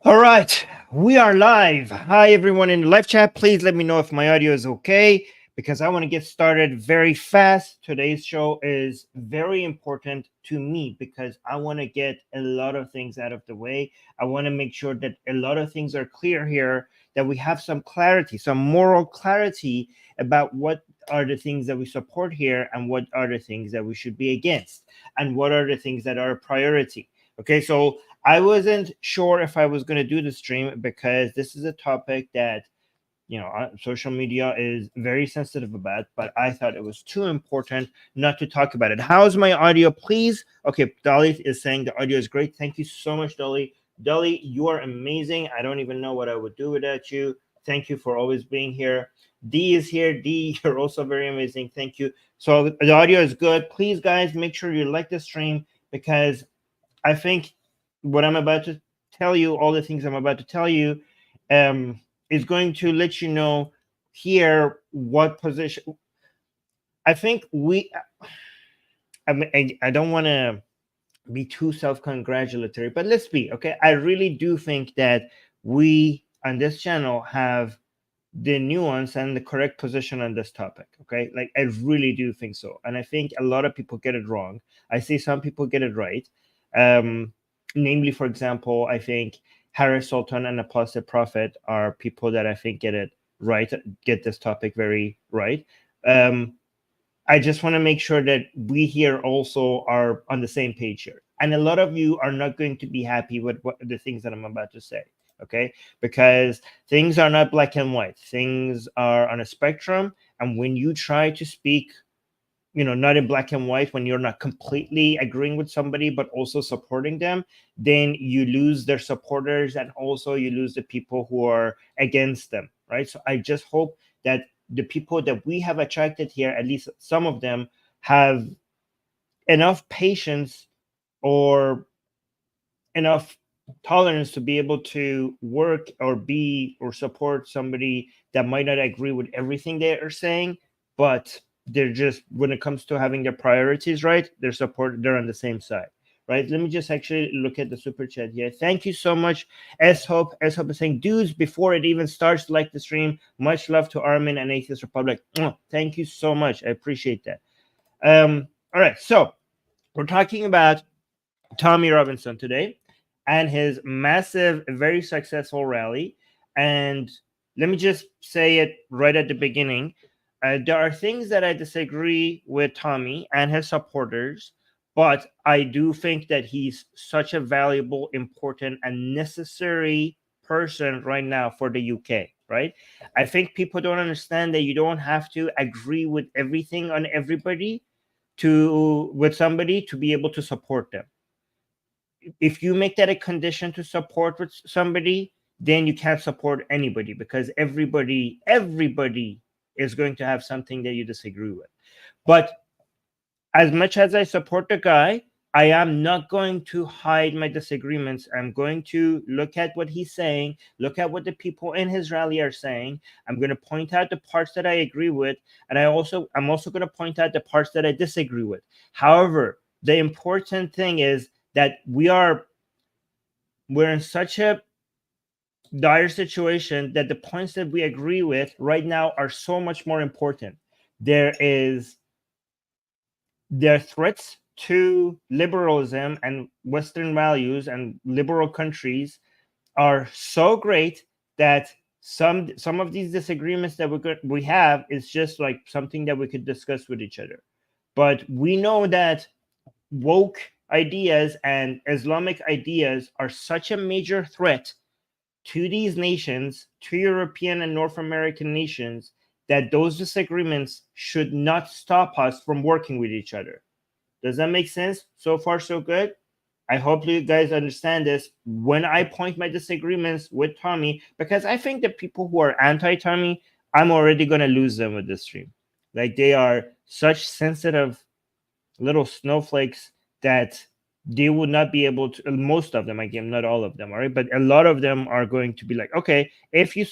All right, we are live. Hi, everyone in the live chat. Please let me know if my audio is okay because I want to get started very fast. Today's show is very important to me because I want to get a lot of things out of the way. I want to make sure that a lot of things are clear here, that we have some clarity, some moral clarity about what are the things that we support here and what are the things that we should be against and what are the things that are a priority. Okay, so I wasn't sure if I was going to do the stream because this is a topic that, social media is very sensitive about, but I thought it was too important not to talk about it. How's my audio, please? Okay, Dolly is saying the audio is great. Thank you so much, Dolly. Dolly, you are amazing. I don't even know what I would do without you. Thank you for always being here. D is here. D, you're also very amazing. Thank you. So the audio is good. Please, guys, make sure you like the stream because I think what I'm about to tell you, all the things I'm about to tell you, is going to let you know here what position. I think I don't want to be too self-congratulatory, but let's be okay. I really do think that we on this channel have the nuance and the correct position on this topic. Okay, like I really do think so, and I think a lot of people get it wrong. I see some people get it right. um Namely, for example, I think Harris Sultan and Apostle Prophet are people that I think get it right, get this topic very right. I just want to make sure that we here also are on the same page here. And a lot of you are not going to be happy with what the things that I'm about to say. Okay, because things are not black and white, things are on a spectrum. And when you try to speak, not in black and white, when you're not completely agreeing with somebody but also supporting them, then you lose their supporters and also you lose the people who are against them, right? So I just hope that the people that we have attracted here, at least some of them, have enough patience or enough tolerance to be able to work or be or support somebody that might not agree with everything they are saying, but they're just, when it comes to having their priorities right, they're on the same side, right? Let me just actually look at the super chat here. Thank you so much. S Hope is saying, dudes, before it even starts, like the stream. Much love to Armin and Atheist Republic. Thank you so much, I appreciate that. All right, so we're talking about Tommy Robinson today and his massive, very successful rally. And let me just say it right at the beginning. There are things that I disagree with Tommy and his supporters, but I do think that he's such a valuable, important, and necessary person right now for the UK, right? I think people don't understand that you don't have to agree with everything on everybody with somebody to be able to support them. If you make that a condition to support with somebody, then you can't support anybody because everybody is going to have something that you disagree with. But as much as I support the guy, I am not going to hide my disagreements. I'm going to look at what he's saying, look at what the people in his rally are saying. I'm going to point out the parts that I agree with, and I'm also going to point out the parts that I disagree with. However, the important thing is that we're in such a dire situation that the points that we agree with right now are so much more important. There are threats to liberalism and Western values, and liberal countries are so great that some of these disagreements that we have is just like something that we could discuss with each other. But we know that woke ideas and Islamic ideas are such a major threat to these nations, to European and North American nations, that those disagreements should not stop us from working with each other. Does that make sense? So far, so good. I hope you guys understand this when I point my disagreements with Tommy, because I think the people who are anti-Tommy, I'm already going to lose them with this stream. Like, they are such sensitive little snowflakes that they would not be able to, most of them, again, not all of them, all right, but a lot of them are going to be like, okay, if you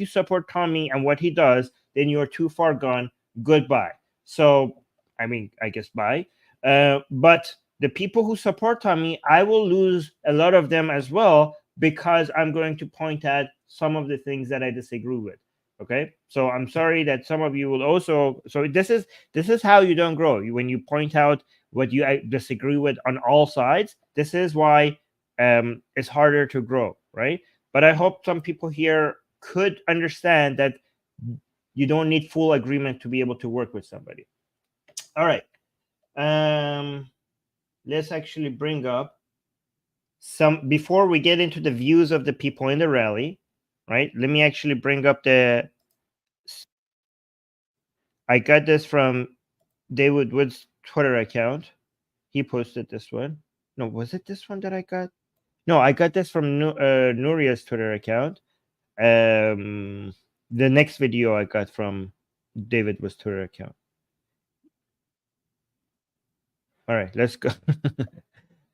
support Tommy and what he does, then you're too far gone, goodbye. So I mean, I guess bye. But the people who support Tommy, I will lose a lot of them as well, because I'm going to point out some of the things that I disagree with. Okay, so I'm sorry that some of you will also. So this is how you don't grow. When you point out what you disagree with on all sides, this is why it's harder to grow, right? But I hope some people here could understand that you don't need full agreement to be able to work with somebody. All right. Let's actually bring up some, before we get into the views of the people in the rally, right? Let me actually bring up the. I got this from David Wood's Twitter account. He posted this one. No, was it this one that I got? No, I got this from Nuria's Twitter account. The next video I got from David Wood's Twitter account. All right, let's go.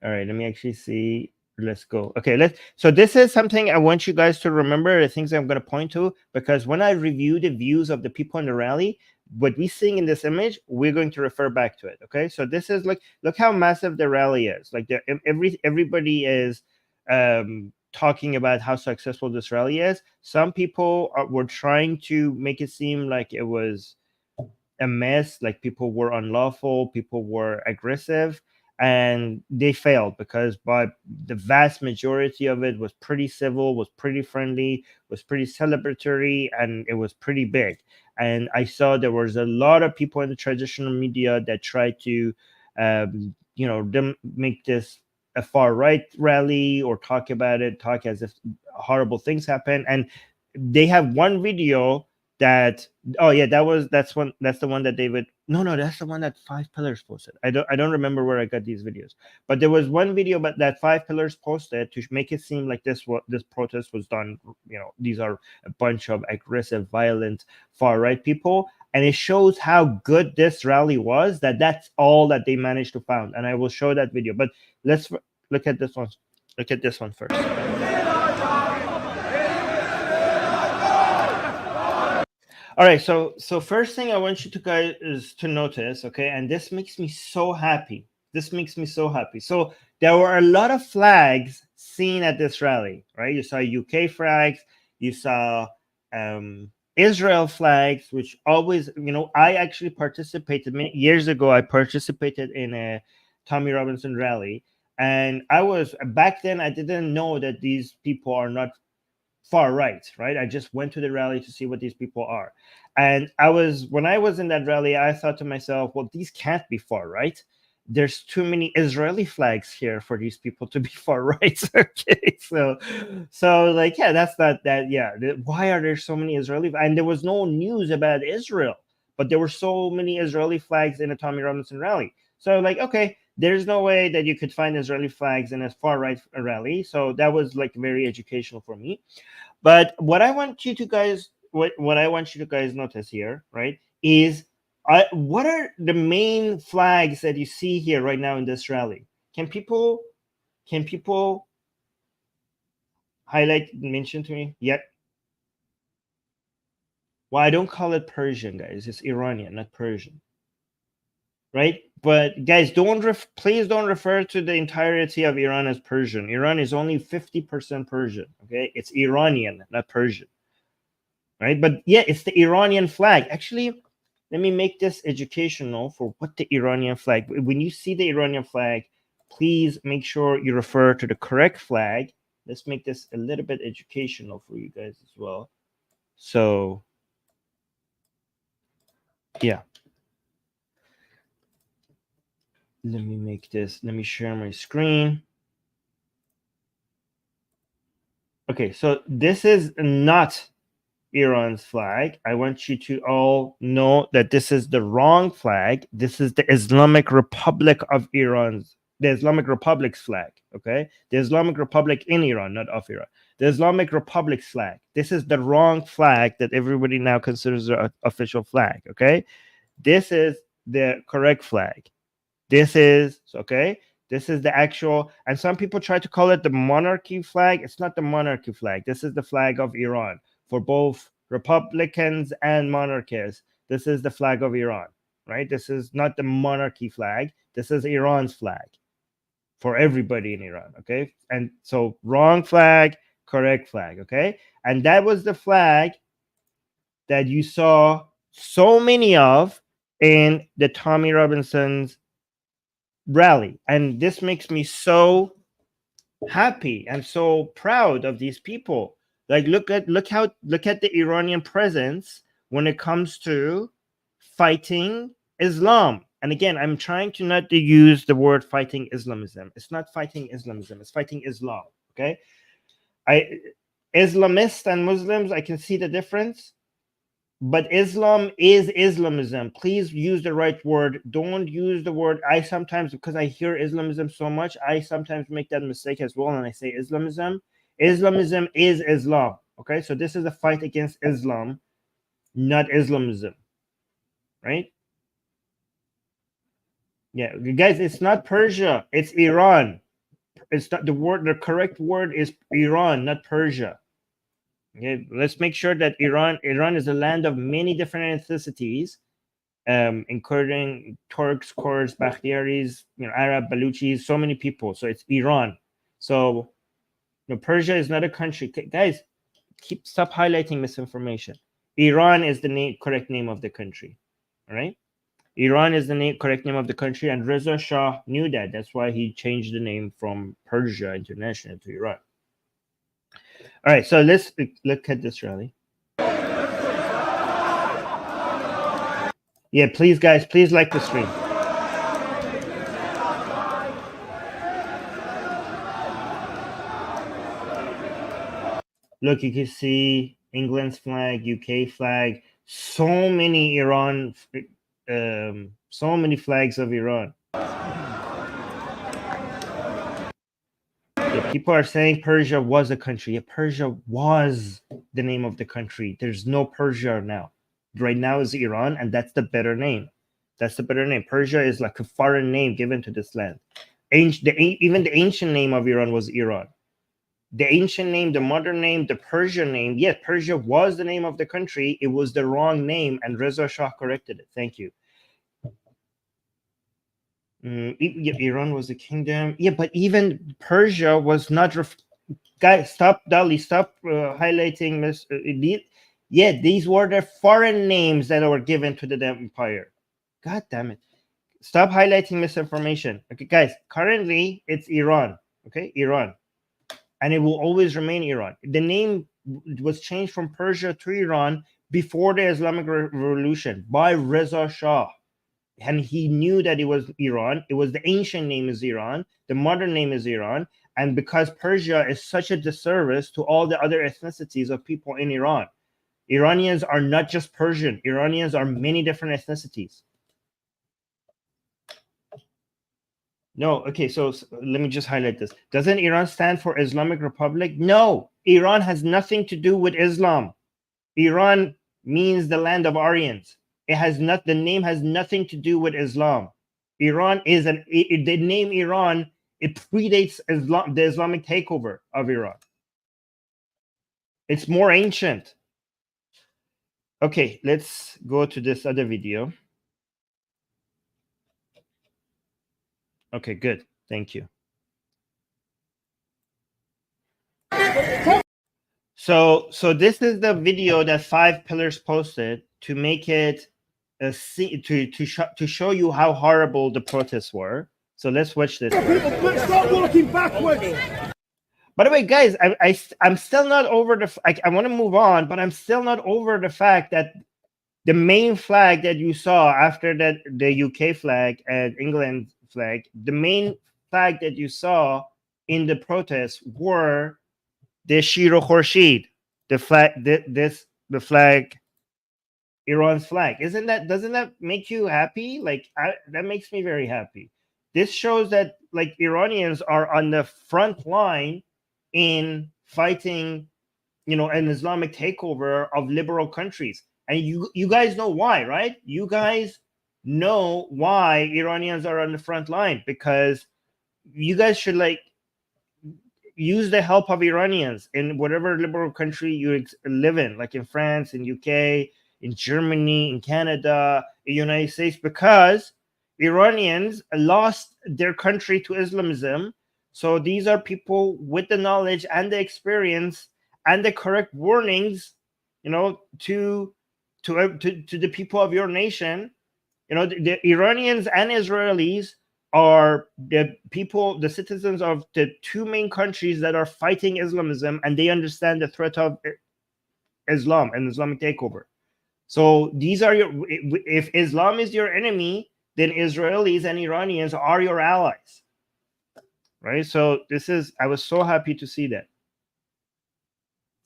All right, let me actually see. Let's go. Okay, so this is something I want you guys to remember, the things I'm going to point to, because when I review the views of the people in the rally, what we're seeing in this image, we're going to refer back to it. Okay, so this is like, look how massive the rally is. Like everybody is talking about how successful this rally is. Some people were trying to make it seem like it was a mess, like people were unlawful, people were aggressive, and they failed, because by the vast majority of it was pretty civil, was pretty friendly, was pretty celebratory, and it was pretty big. And I saw there was a lot of people in the traditional media that tried to make this a far right rally, or talk about it, talk as if horrible things happen. And they have one video that, oh yeah, that's the one that David, no, that's the one that Five Pillars posted. I don't remember where I got these videos, but there was one video but that Five Pillars posted to make it seem like this protest was done, these are a bunch of aggressive, violent, far right people, and it shows how good this rally was, that's all that they managed to found. And I will show that video, but let's look at this one. Look at this one first. All right, so first thing I want you to guys is to notice, okay, and this makes me so happy. So there were a lot of flags seen at this rally, right? You saw UK flags, you saw Israel flags, which always, I actually participated many years ago. I participated in a Tommy Robinson rally, and back then I didn't know that these people are not far right. I just went to the rally to see what these people are. And when I was in that rally, I thought to myself, well, these can't be far right. There's too many Israeli flags here for these people to be far right. Okay, so like, yeah, that's not that. Yeah, why are there so many Israeli? And there was no news about Israel, but there were so many Israeli flags in a Tommy Robinson rally. So like, okay, there's no way that you could find Israeli flags in a far right rally. So that was like very educational for me. But what I want you to guys notice here, right, is what are the main flags that you see here right now in this rally? Can people mention to me? Yep. Well, I don't call it Persian, guys. It's Iranian, not Persian. Right? But guys, please don't refer to the entirety of Iran as Persian. Iran is only 50% Persian. Okay, it's Iranian, not Persian. Right? But yeah, it's the Iranian flag. Actually, let me make this educational for what the Iranian flag. When you see the Iranian flag, please make sure you refer to the correct flag. Let's make this a little bit educational for you guys as well. So, yeah. Let me share my screen. Okay, so this is not Iran's flag. I want you to all know that this is the wrong flag. This is the Islamic Republic of Iran's, the Islamic Republic's flag. Okay, the Islamic Republic in Iran, not of Iran. The Islamic Republic's flag. This is the wrong flag that everybody now considers their official flag. Okay, this is the correct flag. This is okay. This is the actual, and some people try to call it the monarchy flag. It's not the monarchy flag. This is the flag of Iran. For both Republicans and monarchists, this is the flag of Iran, right? This is not the monarchy flag. This is Iran's flag. for everybody in Iran. Okay, and so wrong flag, correct flag. Okay, and that was the flag that you saw so many of in the Tommy Robinson's rally, and this makes me so happy and so proud of these people. Like, look at the Iranian presence when it comes to fighting Islam. And again, I'm trying to not to use the word fighting Islamism. It's not fighting Islamism, it's fighting Islam. Okay, Islamists and Muslims, I can see the difference, but Islam is Islamism. Please use the right word. Don't use the word. I sometimes, because I hear Islamism so much, I sometimes make that mistake as well, and I say Islamism. Islamism is Islam. Okay, so this is a fight against Islam, not Islamism, right? Yeah, guys, it's not Persia, it's Iran. It's not the word. The correct word is Iran, not Persia. Okay, let's make sure that Iran is a land of many different ethnicities, including Turks, Kurds, Bakhtiaris, Arab, Baluchis, so many people. So it's Iran. So Persia is not a country. Guys, stop highlighting misinformation. Iran is the correct name of the country. All right, Iran is the correct name of the country, and Reza Shah knew that. That's why he changed the name from Persia International to Iran. All right, so let's look at this rally. Yeah, please, guys, please like the stream. Look, you can see England's flag, UK flag, so many Iran, so many flags of Iran. Yeah, people are saying Persia was a country. Yeah, Persia was the name of the country. There's no Persia now. Right now is Iran, and that's the better name. That's the better name. Persia is like a foreign name given to this land. Even the ancient name of Iran was Iran. The ancient name, the modern name, the Persian name. Yes, Persia was the name of the country. It was the wrong name, and Reza Shah corrected it. Thank you. Iran was a kingdom. Yeah, but even Persia was not. Guys, stop, Dali, stop highlighting this. Yeah, these were the foreign names that were given to the empire. God damn it. Stop highlighting misinformation. Okay, guys, currently it's Iran. Okay, Iran. And it will always remain Iran. The name was changed from Persia to Iran before the Islamic Revolution by Reza Shah. And he knew that it was Iran. It was the ancient name is Iran. The modern name is Iran. And because Persia is such a disservice to all the other ethnicities of people in Iran, Iranians are not just Persian. Iranians are many different ethnicities. No, okay, so let me just highlight this. Doesn't Iran stand for Islamic Republic? No, Iran has nothing to do with Islam. Iran means the land of Aryans. It has not. The name has nothing to do with Islam. Iran is the name Iran. It predates Islam, the Islamic takeover of Iran. It's more ancient. Okay, let's go to this other video. Okay, good. Thank you. So this is the video that 5 Pillars posted to make it to show you how horrible the protests were. So let's watch this. Stop walking backwards. By the way, guys, I'm still not over the. I want to move on, but I'm still not over the fact that the main flag that you saw after that, the UK flag and England flag, the main flag that you saw in the protests were the Shiro Khorshid, the flag, the flag, Iran's flag. Doesn't that make you happy? Like, that makes me very happy. This shows that like Iranians are on the front line in fighting, an Islamic takeover of liberal countries. And you guys know why, right? You guys know why Iranians are on the front line, because you guys should use the help of Iranians in whatever liberal country you live in, like in France, in UK, in Germany, in Canada, in the United States, because Iranians lost their country to Islamism. So these are people with the knowledge and the experience and the correct warnings, you know, to the people of your nation. You know, the Iranians and Israelis are the people, the citizens of the two main countries that are fighting Islamism, and they understand the threat of Islam and Islamic takeover. So these are your, if Islam is your enemy, then Israelis and Iranians are your allies, right? So this is, I was so happy to see that.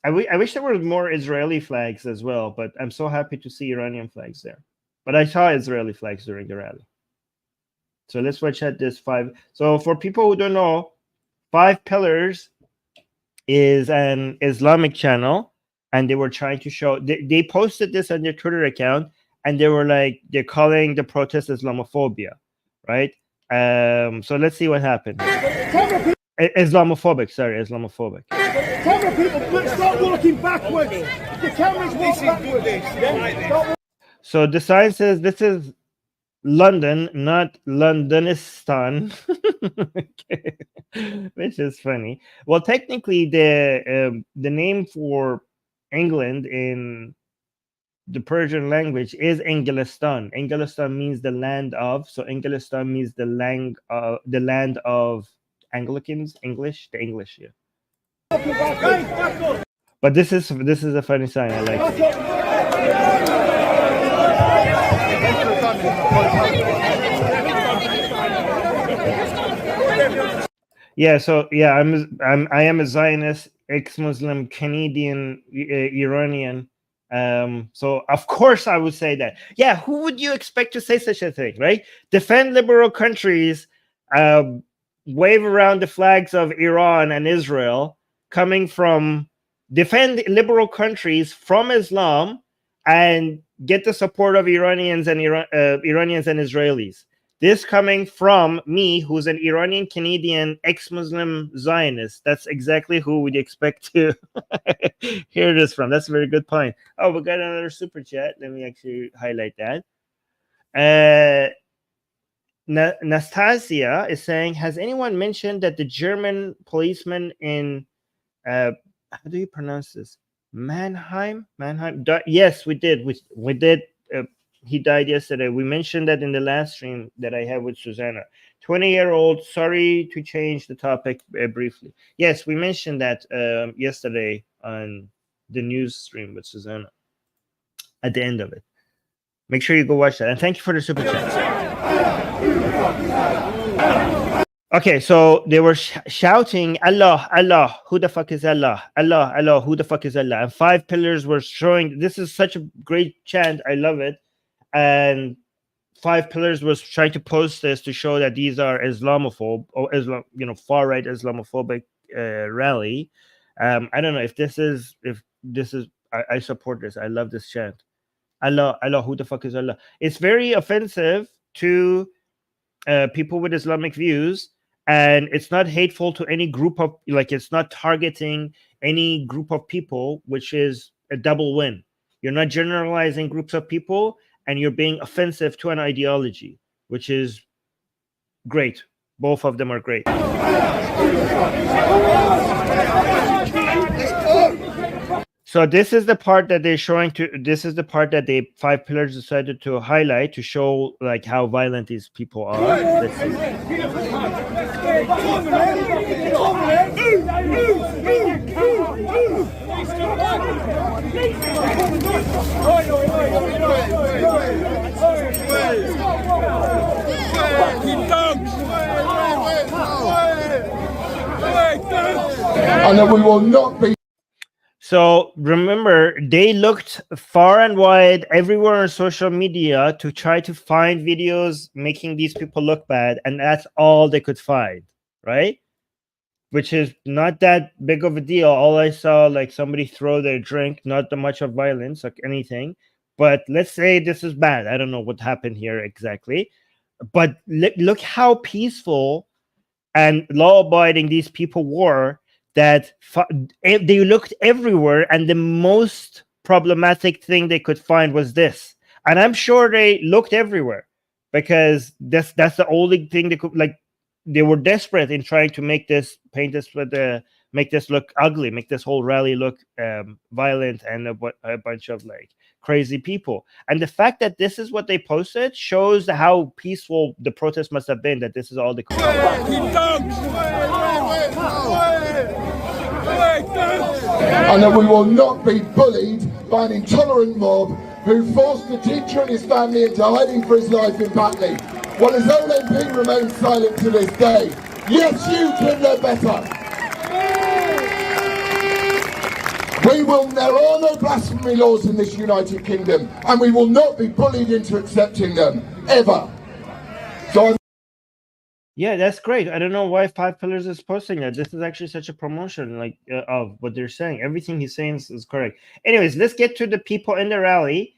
I wish there were more Israeli flags as well, but I'm so happy to see Iranian flags there. But I saw Israeli flags during the rally. So let's watch at this 5. So for people who don't know, 5 Pillars is an Islamic channel, and they were trying to show, they posted this on their Twitter account, and they were like, they're calling the protest Islamophobia, right? So let's see what happened. Islamophobic, sorry, Islamophobic. Camera people, start walking backwards. The cameras walk backwards. So the sign says this is London, not Londonistan, okay. Which is funny. Well, technically, the name for England in the Persian language is Englistan. Englistan means the land of. So Englistan means the land of Anglicans, English, the English, yeah. But this is a funny sign. I like it. Yeah, so yeah, I am a Zionist, ex-Muslim, Canadian, Iranian. So of course I would say that. Yeah, who would you expect to say such a thing, right? Defend liberal countries, wave around the flags of Iran and Israel, coming from defend liberal countries from Islam, and get the support of Iranians and Israelis. This coming from me, who's an Iranian Canadian ex-Muslim Zionist. That's exactly who we'd expect to hear this from. That's a very good point. Oh, we got another super chat. Let me actually highlight that. Nastasia is saying, has anyone mentioned that the German policeman in how do you pronounce this? Mannheim? Yes, we did. We did. He died yesterday. We mentioned that in the last stream that I had with Susanna. 20-year-old. Sorry to change the topic briefly. Yes, we mentioned that yesterday on the news stream with Susanna at the end of it. Make sure you go watch that. And thank you for the super chat. Okay, so they were shouting, Allah, Allah, who the fuck is Allah? Allah, Allah, who the fuck is Allah? And 5 Pillars were showing, this is such a great chant. I love it. And 5 Pillars was trying to post this to show that these are Islamophobe or Islam, far-right Islamophobic rally. I don't know if this is, I support this. I love this chant. Allah, Allah, who the fuck is Allah? It's very offensive to people with Islamic views, and it's not hateful to any group of, it's not targeting any group of people, which is a double win. You're not generalizing groups of people, and you're being offensive to an ideology, which is great. Both of them are great. So this is the part that they're showing this is the part that the 5 Pillars decided to highlight to show how violent these people are. Let's see. And we will not be. So remember, they looked far and wide everywhere on social media to try to find videos making these people look bad, and that's all they could find, right? Which is not that big of a deal. All I saw, somebody throw their drink, not that much of violence, anything. But let's say this is bad. I don't know what happened here exactly. But look how peaceful and law-abiding these people were, that they looked everywhere, and the most problematic thing they could find was this. And I'm sure they looked everywhere, because that's the only thing they could, like, they were desperate in trying to make this make this look ugly, make this whole rally look violent and a bunch of like crazy people. And the fact that this is what they posted shows how peaceful the protest must have been, that this is all the and that we will not be bullied by an intolerant mob who forced a teacher and his family into hiding for his life in Batley, while his own MP remains silent to this day. Yes, you can know better. There are no blasphemy laws in this United Kingdom, and we will not be bullied into accepting them, ever. So yeah, that's great. I don't know why 5 Pillars is posting that. This is actually such a promotion, like, of what they're saying. Everything he's saying is correct. Anyways, let's get to the people in the rally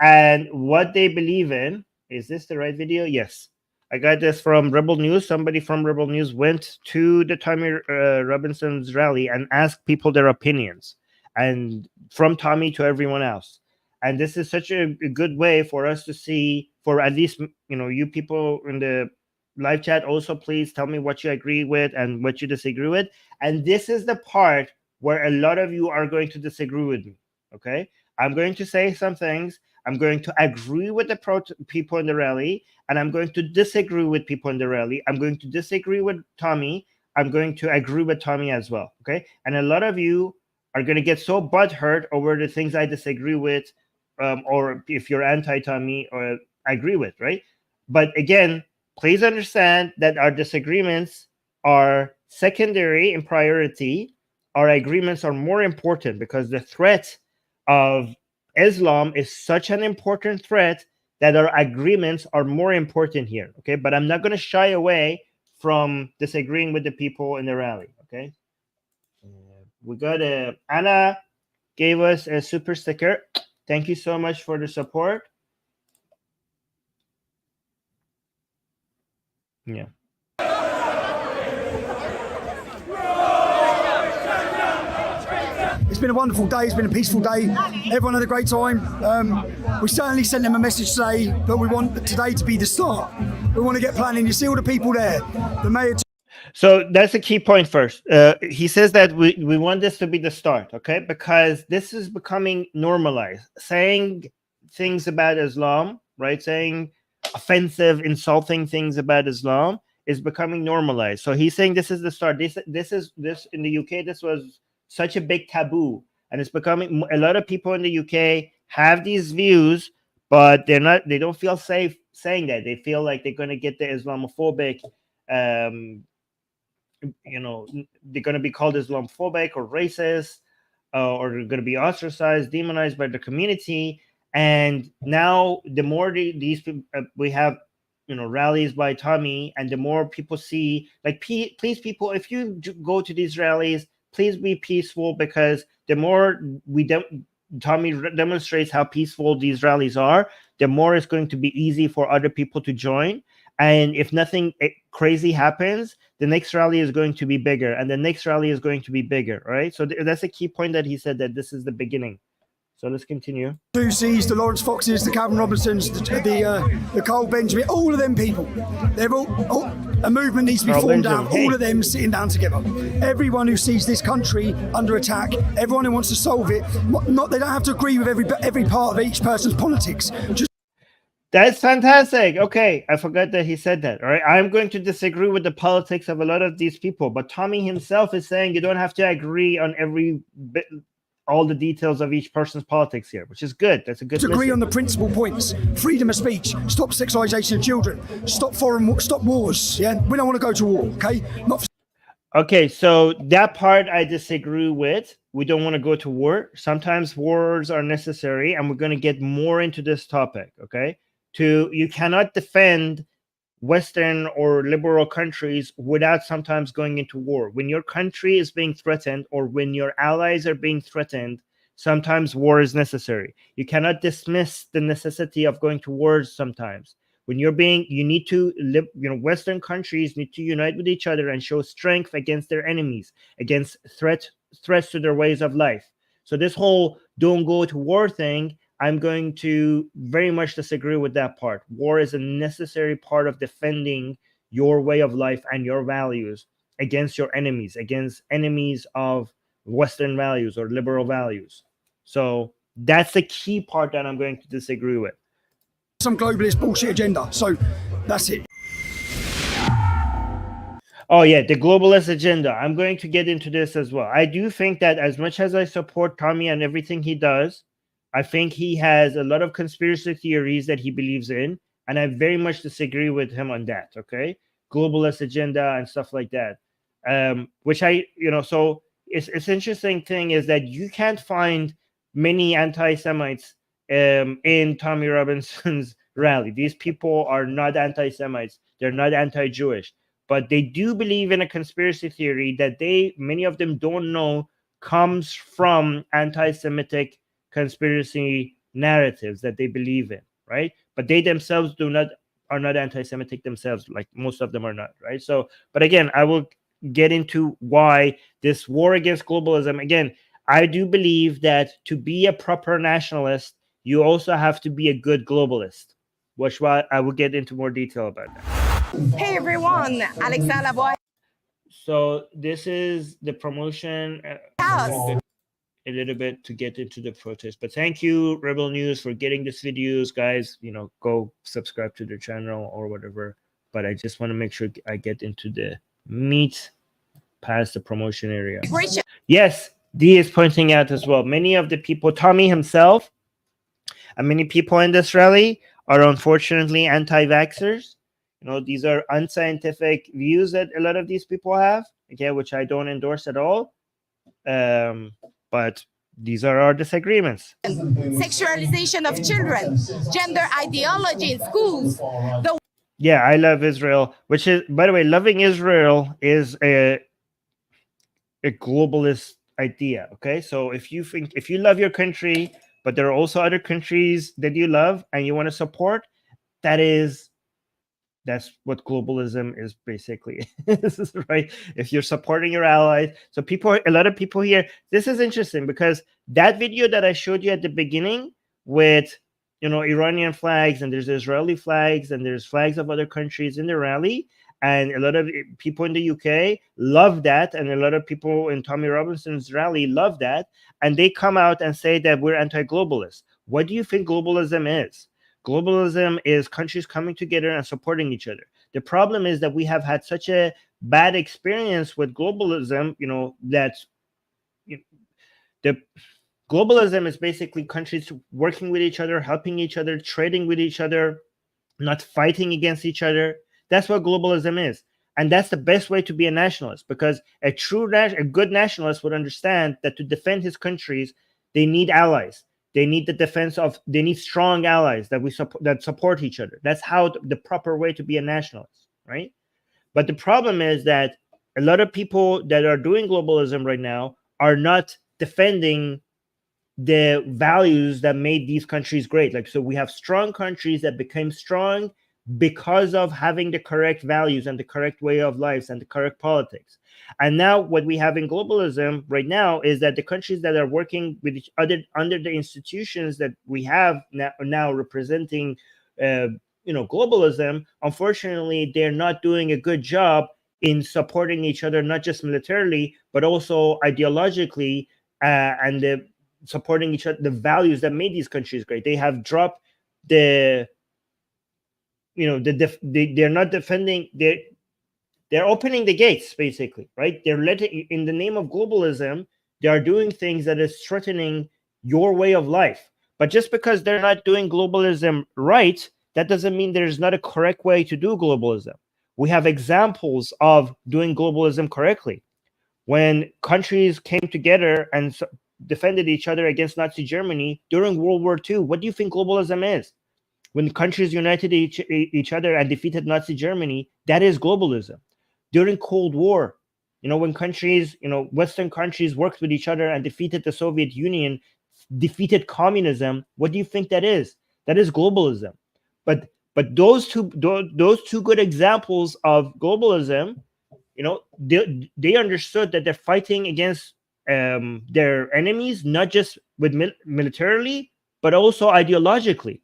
and what they believe in. Is this the right video? Yes. I got this from Rebel News. Somebody from Rebel News went to the Tommy Robinson's rally and asked people their opinions, and from Tommy to everyone else. And this is such a good way for us to see, for at least, you people in the live chat, also please tell me what you agree with and what you disagree with. And this is the part where a lot of you are going to disagree with me. Okay, I'm going to say some things. I'm going to agree with the people in the rally, and I'm going to disagree with people in the rally. I'm going to disagree with Tommy. I'm going to agree with Tommy as well. Okay, and a lot of you are going to get so butthurt over the things I disagree with, or if you're anti-Tommy or agree with, right? But again, please understand that our disagreements are secondary in priority. Our agreements are more important, because the threat of Islam is such an important threat that our agreements are more important here. Okay, but I'm not going to shy away from disagreeing with the people in the rally. Okay, we got Anna gave us a super sticker. Thank you so much for the support. Yeah. It's been a wonderful day. It's been a peaceful day. Everyone had a great time. We certainly sent them a message today, but we want today to be the start. We want to get planning. You see all the people there. The mayor. So that's a key point first. He says that we want this to be the start, okay? Because this is becoming normalized. Saying things about Islam, right? Saying offensive, insulting things about Islam is becoming normalized. So he's saying this is the start. This in the UK, this was such a big taboo, and it's becoming, a lot of people in the UK have these views, but they don't feel safe saying that. They feel like they're going to get the Islamophobic, they're going to be called Islamophobic or racist, or they're going to be ostracized, demonized by the community. And now the more these people, we have, rallies by Tommy, and the more people see, like, please people, if you go to these rallies, please be peaceful, because the more Tommy demonstrates how peaceful these rallies are, the more it's going to be easy for other people to join. And if nothing crazy happens, the next rally is going to be bigger, and the next rally is going to be bigger, right? So that's a key point, that he said that this is the beginning. So let's continue. Lucy's, the Lawrence Foxes, the Calvin Robinsons, the Cole Benjamin, all of them people. They're all a movement needs to be formed out. All of them sitting down together. Everyone who sees this country under attack, everyone who wants to solve it. They don't have to agree with every part of each person's politics. That's fantastic. Okay, I forgot that he said that. All right, I'm going to disagree with the politics of a lot of these people, but Tommy himself is saying you don't have to agree on every bit, all the details of each person's politics here, which is good. That's a good. Agree on the principal points: freedom of speech, stop sexualization of children, stop wars. Yeah, we don't want to go to war. Okay, Okay, so that part I disagree with. We don't want to go to war. Sometimes wars are necessary, and we're going to get more into this topic. Okay, you cannot defend Western or liberal countries without sometimes going into war. When your country is being threatened, or when your allies are being threatened, sometimes war is necessary. You cannot dismiss the necessity of going to wars sometimes. When you need to live, Western countries need to unite with each other and show strength against their enemies, against threats to their ways of life. So this whole don't go to war thing, I'm going to very much disagree with that part. War is a necessary part of defending your way of life and your values against your enemies, against enemies of Western values or liberal values. So that's the key part that I'm going to disagree with. Some globalist bullshit agenda. So that's it. Oh yeah, the globalist agenda. I'm going to get into this as well. I do think that as much as I support Tommy and everything he does, I think he has a lot of conspiracy theories that he believes in, and I very much disagree with him on that. Okay, globalist agenda and stuff like that. Which so it's interesting thing is that you can't find many anti-Semites in Tommy Robinson's rally. These people are not anti-Semites. They're not anti-Jewish, but they do believe in a conspiracy theory that many of them don't know comes from anti-Semitic conspiracy narratives that they believe in, right? But they themselves are not anti-Semitic themselves, like most of them are not, right? So, but again, I will get into why this war against globalism. Again, I do believe that to be a proper nationalist, you also have to be a good globalist, which I will get into more detail about that. Hey everyone, Alexandra Boy. So this is the promotion. A little bit to get into the protest, but thank you Rebel News for getting this videos, guys. Go subscribe to their channel or whatever, but I just want to make sure I get into the meat past the promotion area. Yes, D is pointing out as well, many of the people, Tommy himself and many people in this rally are unfortunately anti-vaxxers. These are unscientific views that a lot of these people have, okay, which I don't endorse at all. But these are our disagreements. Sexualization of children, gender ideology in schools. Yeah, I love Israel, which is, by the way, loving Israel is a globalist idea. Okay, so if you love your country, but there are also other countries that you love and you want to support, that's what globalism is basically, right? If you're supporting your allies. So a lot of people here, this is interesting because that video that I showed you at the beginning with, Iranian flags, and there's Israeli flags, and there's flags of other countries in the rally. And a lot of people in the UK love that. And a lot of people in Tommy Robinson's rally love that. And they come out and say that we're anti-globalist. What do you think globalism is? Globalism is countries coming together and supporting each other. The problem is that we have had such a bad experience with globalism, that the globalism is basically countries working with each other, helping each other, trading with each other, not fighting against each other. That's what globalism is. And that's the best way to be a nationalist, because a good nationalist would understand that to defend his countries, they need allies. They need they need strong allies that support each other. That's how the proper way to be a nationalist, right? But the problem is that a lot of people that are doing globalism right now are not defending the values that made these countries great. So we have strong countries that became strong because of having the correct values and the correct way of life and the correct politics. And now what we have in globalism right now is that the countries that are working with each other under the institutions that we have now representing globalism, unfortunately, they're not doing a good job in supporting each other, not just militarily, but also ideologically, and supporting each other, the values that made these countries great. They have dropped they're not defending, they're opening the gates, basically, right? They're letting, in the name of globalism, they are doing things that is threatening your way of life. But just because they're not doing globalism right, that doesn't mean there's not a correct way to do globalism. We have examples of doing globalism correctly. When countries came together and defended each other against Nazi Germany during World War II, what do you think globalism is? When countries united each other and defeated Nazi Germany, that is globalism. During Cold War, when countries, Western countries worked with each other and defeated the Soviet Union, defeated communism, what do you think that is? That is globalism. But those two good examples of globalism, they understood that they're fighting against their enemies, not just with militarily, but also ideologically.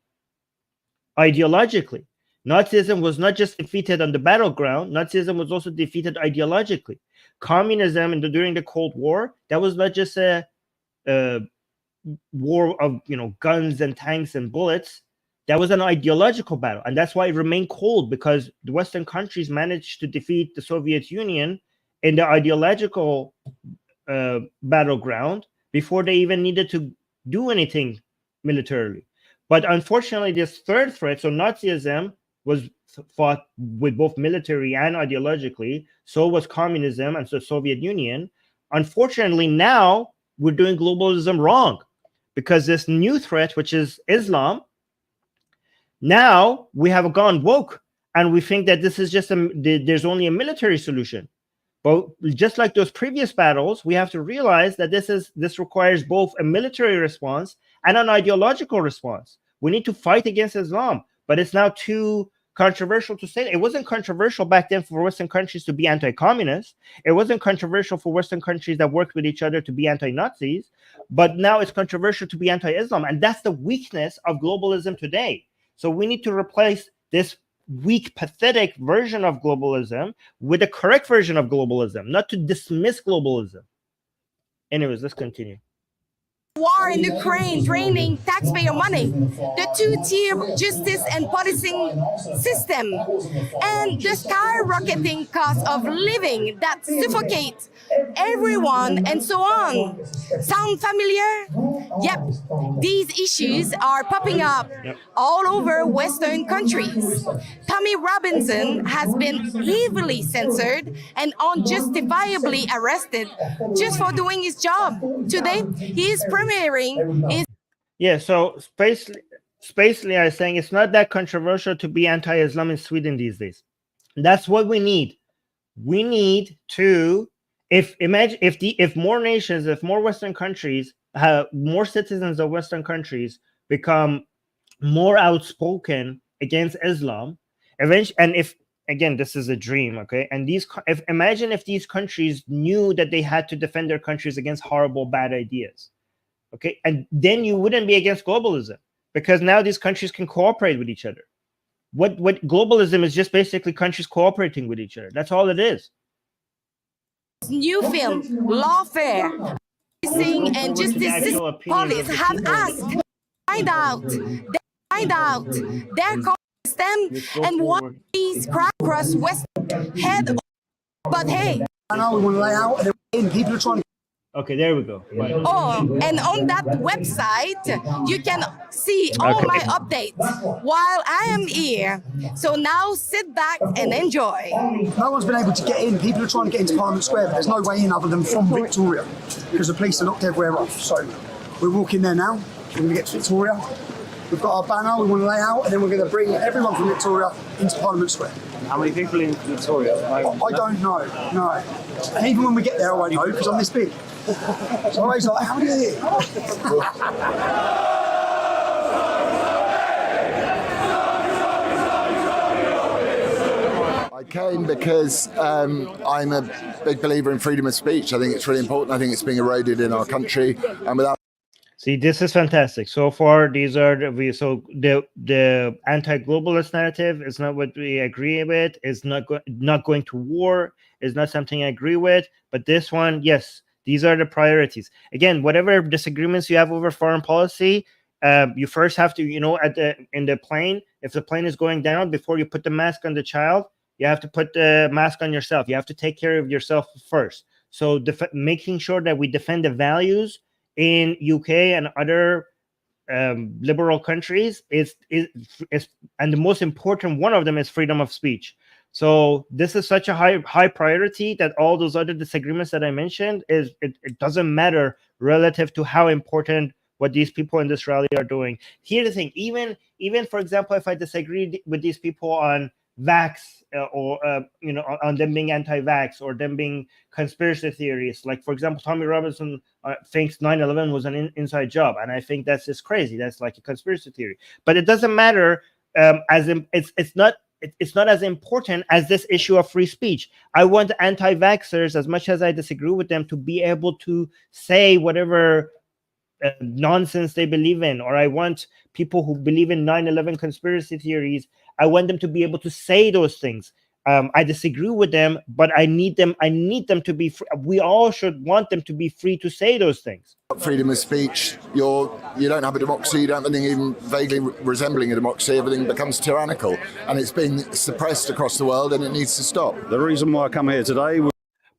Ideologically, Nazism was not just defeated on the battleground. Nazism was also defeated ideologically. Communism during the Cold War, that was not just a war of guns and tanks and bullets. That was an ideological battle, and that's why it remained cold, because the Western countries managed to defeat the Soviet Union in the ideological battleground before they even needed to do anything militarily. But unfortunately, this third threat, so Nazism was fought with both military and ideologically, so was communism and so Soviet Union. Unfortunately, now we're doing globalism wrong, because this new threat, which is Islam, now we have gone woke, and we think that this is just there's only a military solution. But just like those previous battles, we have to realize that this requires both a military response and an ideological response. We need to fight against Islam, but it's now too controversial to say. It wasn't controversial back then for Western countries to be anti-communist. It wasn't controversial for Western countries that worked with each other to be anti-Nazis, but now it's controversial to be anti-Islam, and that's the weakness of globalism today. So we need to replace this weak, pathetic version of globalism with a correct version of globalism, not to dismiss globalism. Anyways, let's continue. War in Ukraine draining taxpayer money, the two-tier justice and policing system, and the skyrocketing cost of living that suffocates everyone, and so on. Sound familiar? Yep, these issues are popping up all over Western countries. Tommy Robinson has been heavily censored and unjustifiably arrested just for doing his job. Today, he is premiering his... So Spacely is saying it's not that controversial to be anti-Islam in Sweden these days. That's what we need. We need to, if more nations, if more Western countries, more citizens of Western countries become more outspoken against Islam, eventually, and if, again, this is a dream, okay? And imagine if these countries knew that they had to defend their countries against horrible, bad ideas, okay? And then you wouldn't be against globalism, because now these countries can cooperate with each other. What globalism is just basically countries cooperating with each other. That's all it is. New film, Lawfare, and Justice Police have asked find out their system and what these crowd across West head. But hey, I know we want to lay out, and people are trying to. Okay, there we go. Right. Oh, and on that website, you can see all my updates while I am here. So now sit back and enjoy. No one's been able to get in. People are trying to get into Parliament Square, but there's no way in other than from Victoria, because the police are locked everywhere off. So we're walking there now. We're going to get to Victoria. We've got our banner we want to lay out, and then we're going to bring everyone from Victoria into Parliament Square. How many people in Victoria? I don't know, no. And even when we get there, I won't know, because I'm this big. So I'm always like, how many are here? I came because I'm a big believer in freedom of speech. I think it's really important. I think it's being eroded in our country, and without. See, this is fantastic. So far, these are the anti-globalist narrative is not what we agree with. It's not going to war. Is not something I agree with. But this one, yes, these are the priorities. Again, whatever disagreements you have over foreign policy, you first have to, in the plane, if the plane is going down, before you put the mask on the child, you have to put the mask on yourself. You have to take care of yourself first. So making sure that we defend the values in UK and other liberal countries is and the most important one of them is freedom of speech. So this is such a high priority that all those other disagreements that I mentioned it doesn't matter relative to how important what these people in this rally are doing. Here's the thing: even for example, if I disagree with these people on vax or on them being anti-vax or them being conspiracy theories, like for example, Tommy Robinson thinks 9/11 was an inside job, and I think that's just crazy. That's like a conspiracy theory. But it doesn't matter. It's not as important as this issue of free speech. I want anti-vaxxers, as much as I disagree with them, to be able to say whatever nonsense they believe in, or I want people who believe in 9/11 conspiracy theories, I want them to be able to say those things. I disagree with them, but I need them to be free. We all should want them to be free to say those things. Freedom of speech, you don't have a democracy, you don't have anything even vaguely resembling a democracy, everything becomes tyrannical, and it's being suppressed across the world, and it needs to stop. The reason why I come here today was...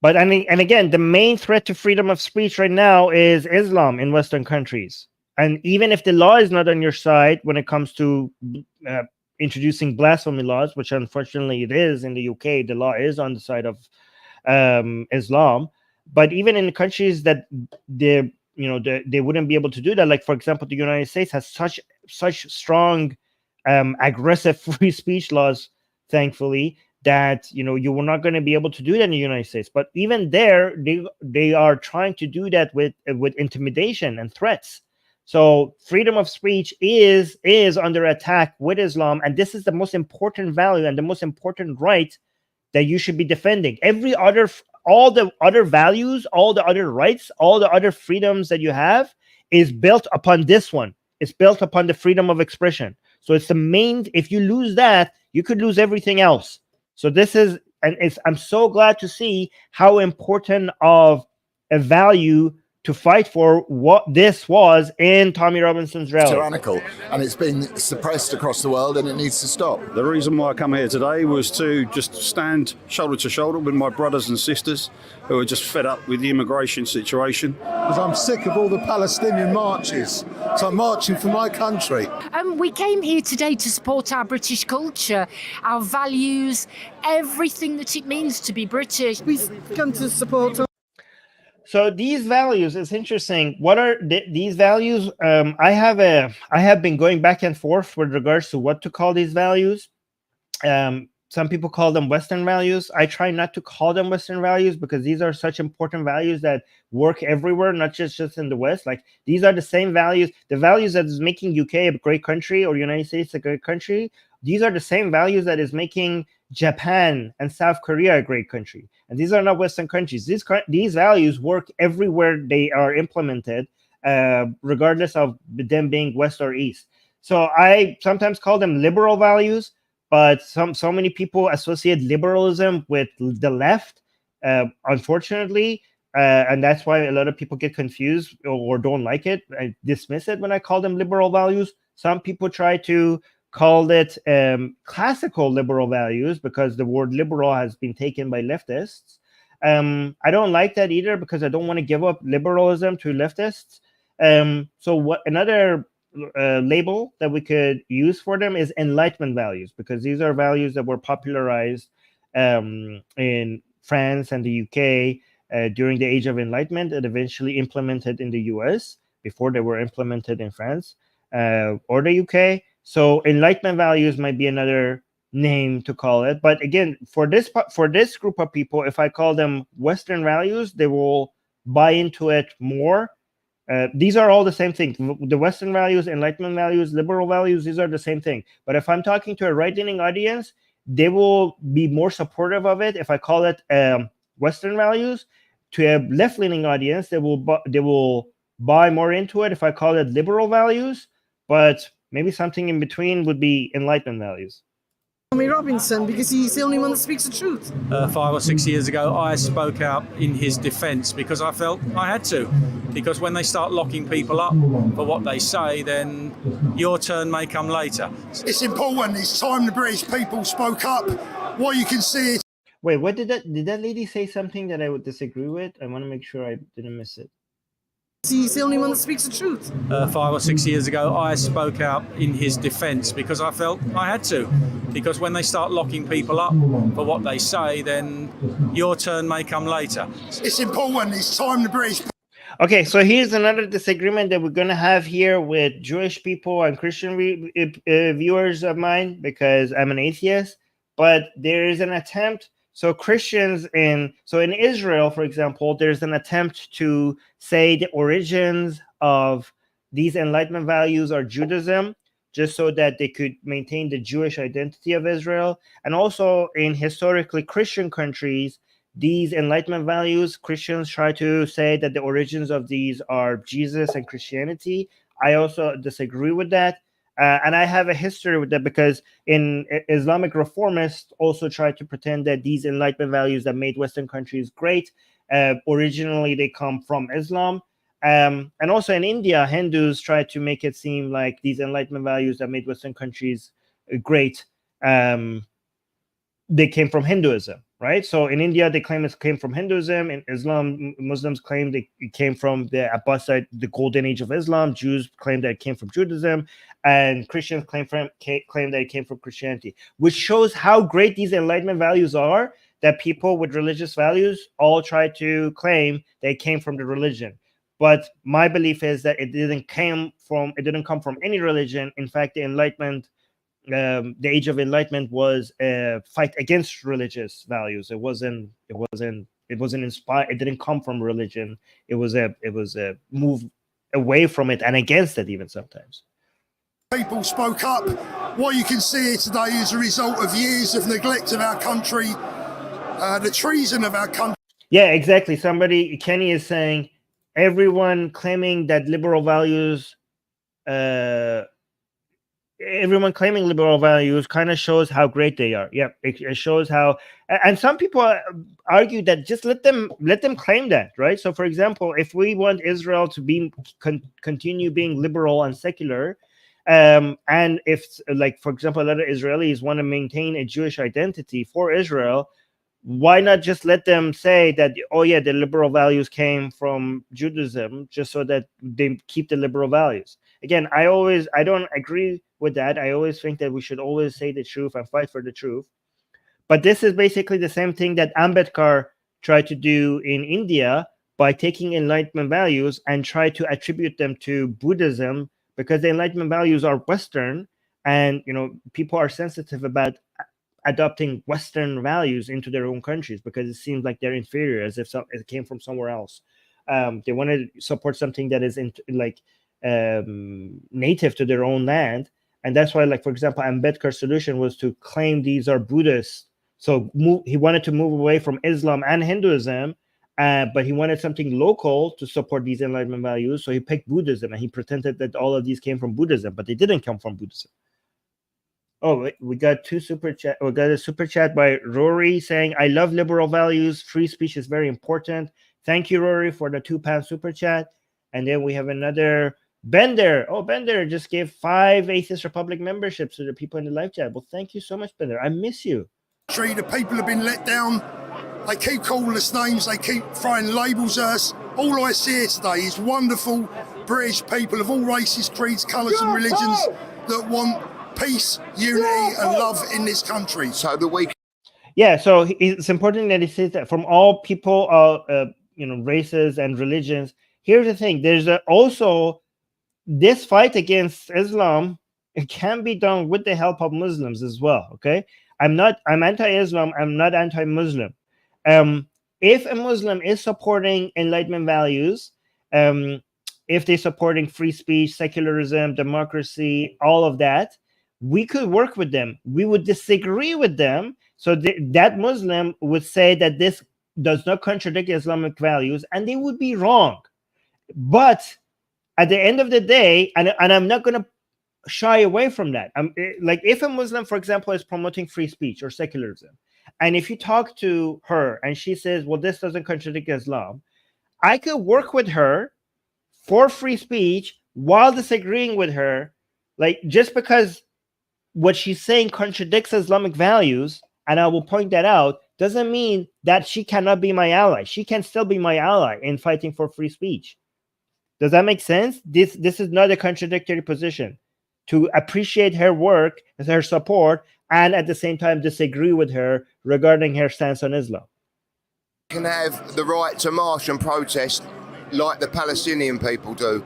But and again, the main threat to freedom of speech right now is Islam in Western countries. And even if the law is not on your side when it comes to introducing blasphemy laws, which unfortunately it is in the UK, the law is on the side of Islam. But even in countries that they wouldn't be able to do that, like for example, the United States has such strong, aggressive free speech laws, thankfully, that you were not going to be able to do that in the United States. But even there, they are trying to do that with intimidation and threats. So freedom of speech is under attack with Islam, and this is the most important value and the most important right that you should be defending. All the other values, all the other rights, all the other freedoms that you have is built upon this one. It's built upon the freedom of expression. So it's the main. If you lose that, you could lose everything else. So this is, and I'm so glad to see how important of a value to fight for what this was in Tommy Robinson's rally. Tyrannical, and it's being suppressed across the world, and it needs to stop. The reason why I come here today was to just stand shoulder to shoulder with my brothers and sisters who are just fed up with the immigration situation. Because I'm sick of all the Palestinian marches, so I'm marching for my country. We came here today to support our British culture, our values, everything that it means to be British. We've come to support. So these values, it's interesting. What are these values? I have been going back and forth with regards to what to call these values. Some people call them Western values. I try not to call them Western values because these are such important values that work everywhere, not just in the West. Like these are the same values. The values that is making UK a great country or United States a great country. These are the same values that is making Japan and South Korea a great country. And these are not Western countries. These values work everywhere they are implemented, regardless of them being West or East. So I sometimes call them liberal values, but so many people associate liberalism with the left, unfortunately. And that's why a lot of people get confused or don't like it. I dismiss it when I call them liberal values. Some people try to call it classical liberal values because the word liberal has been taken by leftists. I don't like that either because I don't want to give up liberalism to leftists. So what another label that we could use for them is Enlightenment values, because these are values that were popularized in France and the UK during the Age of Enlightenment and eventually implemented in the US before they were implemented in France or the UK. So Enlightenment values might be another name to call it. But again, for this group of people, if I call them Western values, they will buy into it more. These are all the same thing. The Western values, Enlightenment values, liberal values, these are the same thing. But if I'm talking to a right-leaning audience, they will be more supportive of it if I call it Western values. To a left-leaning audience, they will buy more into it if I call it liberal values. But maybe something in between would be Enlightenment values. Tommy Robinson, because he's the only one that speaks the truth. 5 or 6 years ago, I spoke out in his defence because I felt I had to. Because when they start locking people up for what they say, then your turn may come later. It's important. It's time the British people spoke up. What you can see is... Wait, what did that lady say something that I would disagree with? I want to make sure I didn't miss it. He's the only one that speaks the truth. 5 or 6 years ago, I spoke out in his defence because I felt I had to. Because when they start locking people up for what they say, then your turn may come later. It's important. It's time the British... Okay, so here's another disagreement that we're going to have here with Jewish people and Christian viewers of mine, because I'm an atheist. But there is an attempt. So Christians in Israel, for example, there's an attempt to say the origins of these Enlightenment values are Judaism, just so that they could maintain the Jewish identity of Israel. And also in historically Christian countries, these Enlightenment values, Christians try to say that the origins of these are Jesus and Christianity. I also disagree with that. And I have a history with that because in Islamic reformists also try to pretend that these Enlightenment values that made Western countries great, originally they come from Islam. And also in India, Hindus try to make it seem like these Enlightenment values that made Western countries great, they came from Hinduism, right? So in India, they claim it came from Hinduism. In Islam, Muslims claim that it came from the Abbasid, the golden age of Islam. Jews claim that it came from Judaism, and Christians claim that it came from Christianity, which shows how great these Enlightenment values are, that people with religious values all try to claim they came from the religion. But my belief is that it didn't come from any religion. In fact, the Enlightenment, the Age of Enlightenment, was a fight against religious values. It wasn't inspired. It didn't come from religion. It was a move away from it and against it, even sometimes. People spoke up. What you can see here today is a result of years of neglect of our country, the treason of our country. Yeah, exactly. Kenny is saying everyone claiming that liberal values, everyone claiming liberal values kind of shows how great they are. Yeah, it shows how, and some people argue that just let them claim that, right? So for example, if we want Israel to continue being liberal and secular, and if, like, for example, a lot of Israelis want to maintain a Jewish identity for Israel, why not just let them say that, oh yeah, the liberal values came from Judaism, just so that they keep the liberal values? Again, I don't agree with that. I always think that we should always say the truth and fight for the truth. But this is basically the same thing that Ambedkar tried to do in India by taking Enlightenment values and try to attribute them to Buddhism, because the Enlightenment values are Western, and people are sensitive about adopting Western values into their own countries because it seems like they're inferior, as if it came from somewhere else. They want to support something that is native to their own land, and that's why, like, for example, Ambedkar's solution was to claim these are Buddhists. So he wanted to move away from Islam and Hinduism, but he wanted something local to support these Enlightenment values. So he picked Buddhism, and he pretended that all of these came from Buddhism, but they didn't come from Buddhism. Oh, we got two super chat. We got a super chat by Rory saying, "I love liberal values. Free speech is very important." Thank you, Rory, for the £2 super chat. And then we have another Bender. Oh, Bender just gave 5 Atheist Republic memberships to the people in the live chat. Well, thank you so much, Bender. I miss you. The people have been let down. They keep calling us names. They keep throwing labels at us. All I see here today is wonderful British people of all races, creeds, colours and religions that want peace, unity and love in this country. So so it's important that he says that from all people, races and religions. Here's the thing: there's also this fight against Islam. It can be done with the help of Muslims as well. Okay, I'm anti-Islam. I'm not anti-Muslim. If a Muslim is supporting Enlightenment values, if they're supporting free speech, secularism, democracy, all of that, we could work with them. We would disagree with them. So that Muslim would say that this does not contradict Islamic values, and they would be wrong. But at the end of the day, and I'm not going to shy away from that. Like, if a Muslim, for example, is promoting free speech or secularism, and if you talk to her and she says, well, this doesn't contradict Islam, I could work with her for free speech while disagreeing with her. Like, just because what she's saying contradicts Islamic values, and I will point that out, doesn't mean that she cannot be my ally. She can still be my ally in fighting for free speech. Does that make sense? This is not a contradictory position. To appreciate her work, her support, and at the same time disagree with her regarding her stance on Islam. Can have the right to march and protest like the Palestinian people do.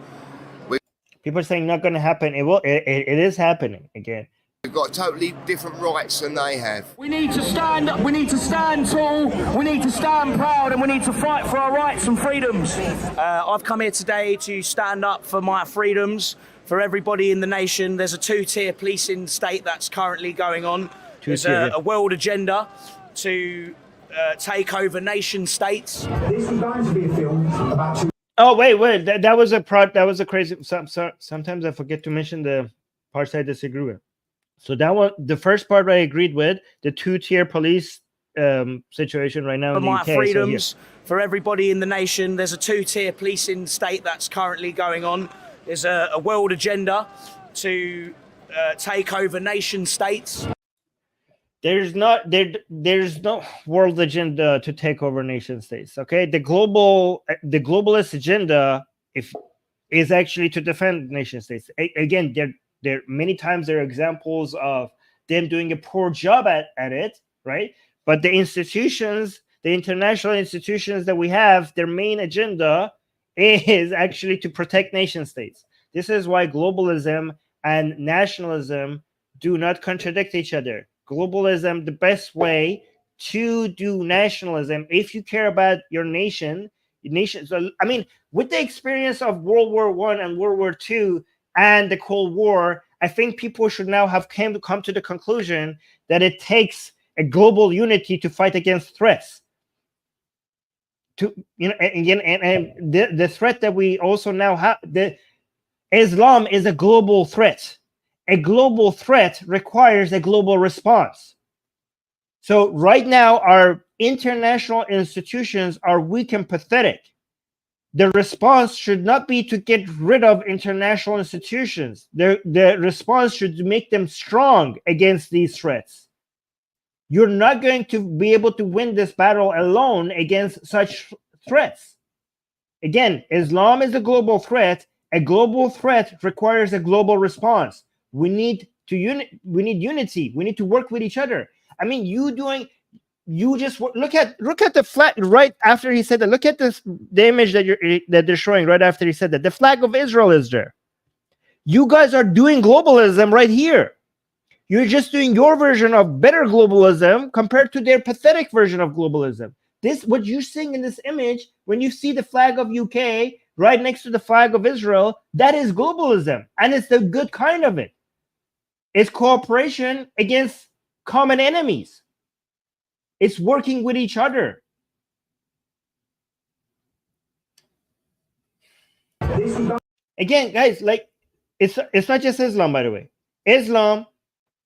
People are saying not going to happen. It is happening again. We've got totally different rights than they have. We need to stand up, we need to stand tall, we need to stand proud, and we need to fight for our rights and freedoms. I've come here today to stand up for my freedoms, for everybody in the nation. There's a 2-tier policing state that's currently going on. There's a world agenda to take over nation states. This is going to be a film about. Oh wait, that was a crazy. Sometimes I forget to mention the parts I disagree with. So that one, the first part I agreed with, the two-tier police situation right now For in the my UK. freedoms, for everybody in the nation, there's a two-tier policing state that's currently going on. There's a world agenda to take over nation states. There's no world agenda to take over nation states. Okay, the globalist agenda is actually to defend nation states. Again, there many times there are examples of them doing a poor job at it, right? But the institutions, the international institutions that we have, their main agenda is actually to protect nation states. This is why globalism and nationalism do not contradict each other. Globalism, the best way to do nationalism, if you care about your nation. So, I mean, with the experience of World War I and World War II and the Cold War, I think people should now have come to the conclusion that it takes a global unity to fight against threats. And the threat that we also now have, Islam is a global threat. A global threat requires a global response. So right now, our international institutions are weak and pathetic. The response should not be to get rid of international institutions. The response should make them strong against these threats. You're not going to be able to win this battle alone against such threats. Again, Islam is a global threat. A global threat requires a global response. We need unity. We need to work with each other. I mean, you just look at the flag right after he said that. Look at the image that they're showing right after he said that. The flag of Israel is there. You guys are doing globalism right here. You're just doing your version of better globalism compared to their pathetic version of globalism. This, what you're seeing in this image, when you see the flag of UK right next to the flag of Israel, that is globalism, and it's the good kind of it. It's cooperation against common enemies. It's working with each other. Again, guys, like it's not just Islam, by the way. Islam,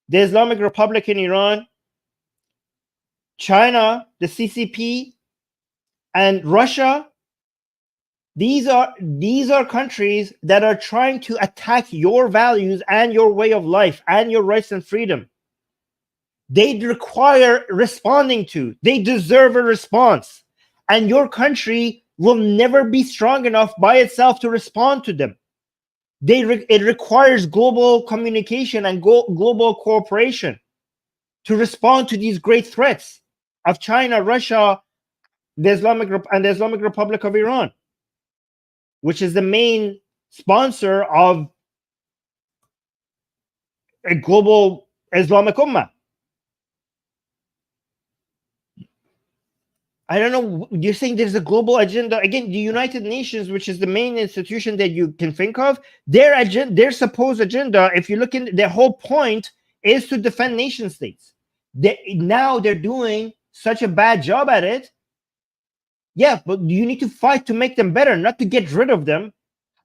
the Islamic Republic in Iran, China, the CCP, and Russia. These are countries that are trying to attack your values and your way of life and your rights and freedom. They require responding to. They deserve a response. And your country will never be strong enough by itself to respond to them. It requires global communication and global cooperation to respond to these great threats of China, Russia, the Islamic Republic of Iran, which is the main sponsor of a global Islamic Ummah. I don't know. You're saying there's a global agenda. Again, the United Nations, which is the main institution that you can think of, their supposed agenda, if you look in, their whole point is to defend nation states. Now they're doing such a bad job at it. Yeah, but you need to fight to make them better, not to get rid of them.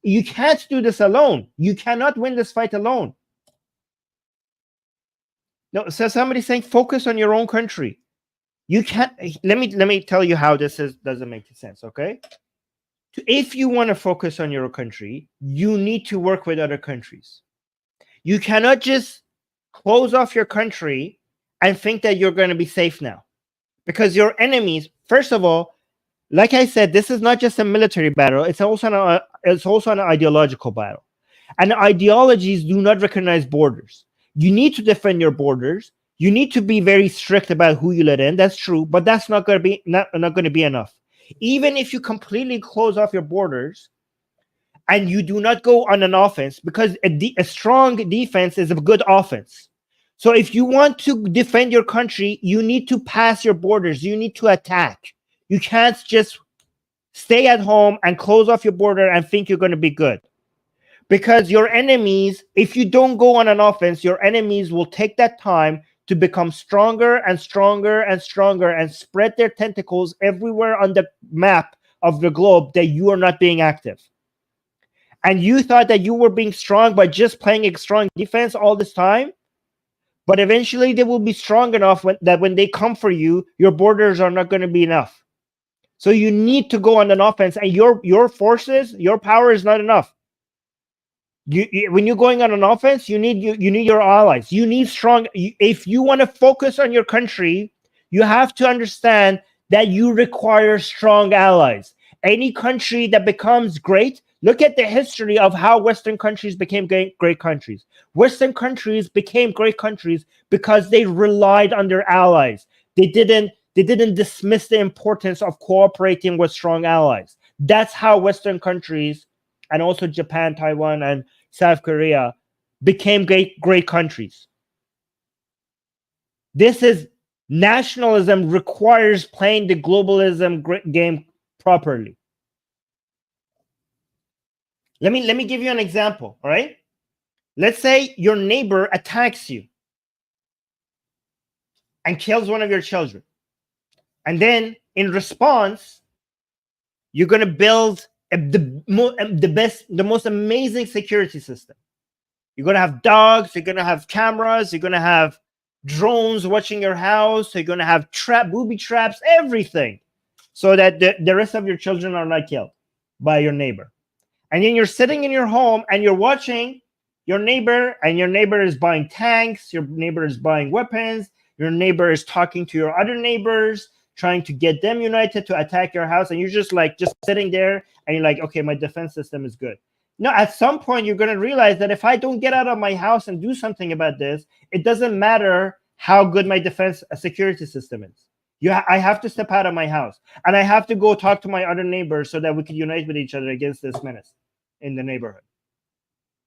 You can't do this alone. You cannot win this fight alone. No, so somebody's saying focus on your own country. You can't. Let me tell you how this doesn't make sense. Okay, if you want to focus on your country, you need to work with other countries. You cannot just close off your country and think that you're going to be safe now, because your enemies. First of all, like I said, this is not just a military battle. It's also an ideological battle, and ideologies do not recognize borders. You need to defend your borders. You need to be very strict about who you let in. That's true, but that's not going to be not going to be enough. Even if you completely close off your borders and you do not go on an offense, because a strong defense is a good offense. So if you want to defend your country, you need to pass your borders. You need to attack. You can't just stay at home and close off your border and think you're going to be good. Because your enemies, if you don't go on an offense, your enemies will take that time to become stronger and stronger and stronger and spread their tentacles everywhere on the map of the globe that you are not being active. And you thought that you were being strong by just playing a strong defense all this time. But eventually they will be strong enough that when they come for you, your borders are not going to be enough. So you need to go on an offense, and your forces, your power is not enough. When you're going on an offense, you need your allies. You need strong. If you want to focus on your country, you have to understand that you require strong allies. Any country that becomes great, look at the history of how Western countries became great countries. Western countries became great countries because they relied on their allies. They didn't dismiss the importance of cooperating with strong allies. That's how Western countries, and also Japan, Taiwan, and South Korea, became great countries. This is nationalism requires playing the globalism game properly. Let me give you an example, all right? Let's say your neighbor attacks you and kills one of your children. And then in response, you're going to build the most amazing security system. You're going to have dogs, you're going to have cameras, you're going to have drones watching your house, you're going to have booby traps, everything, so that the rest of your children are not killed by your neighbor. And then you're sitting in your home and you're watching your neighbor, and your neighbor is buying tanks, your neighbor is buying weapons, your neighbor is talking to your other neighbors, trying to get them united to attack your house, and you're just sitting there and you're like, okay, my defense system is good. No, at some point you're going to realize that if I don't get out of my house and do something about this, it doesn't matter how good my defense security system is. I have to step out of my house, and I have to go talk to my other neighbors so that we can unite with each other against this menace in the neighborhood.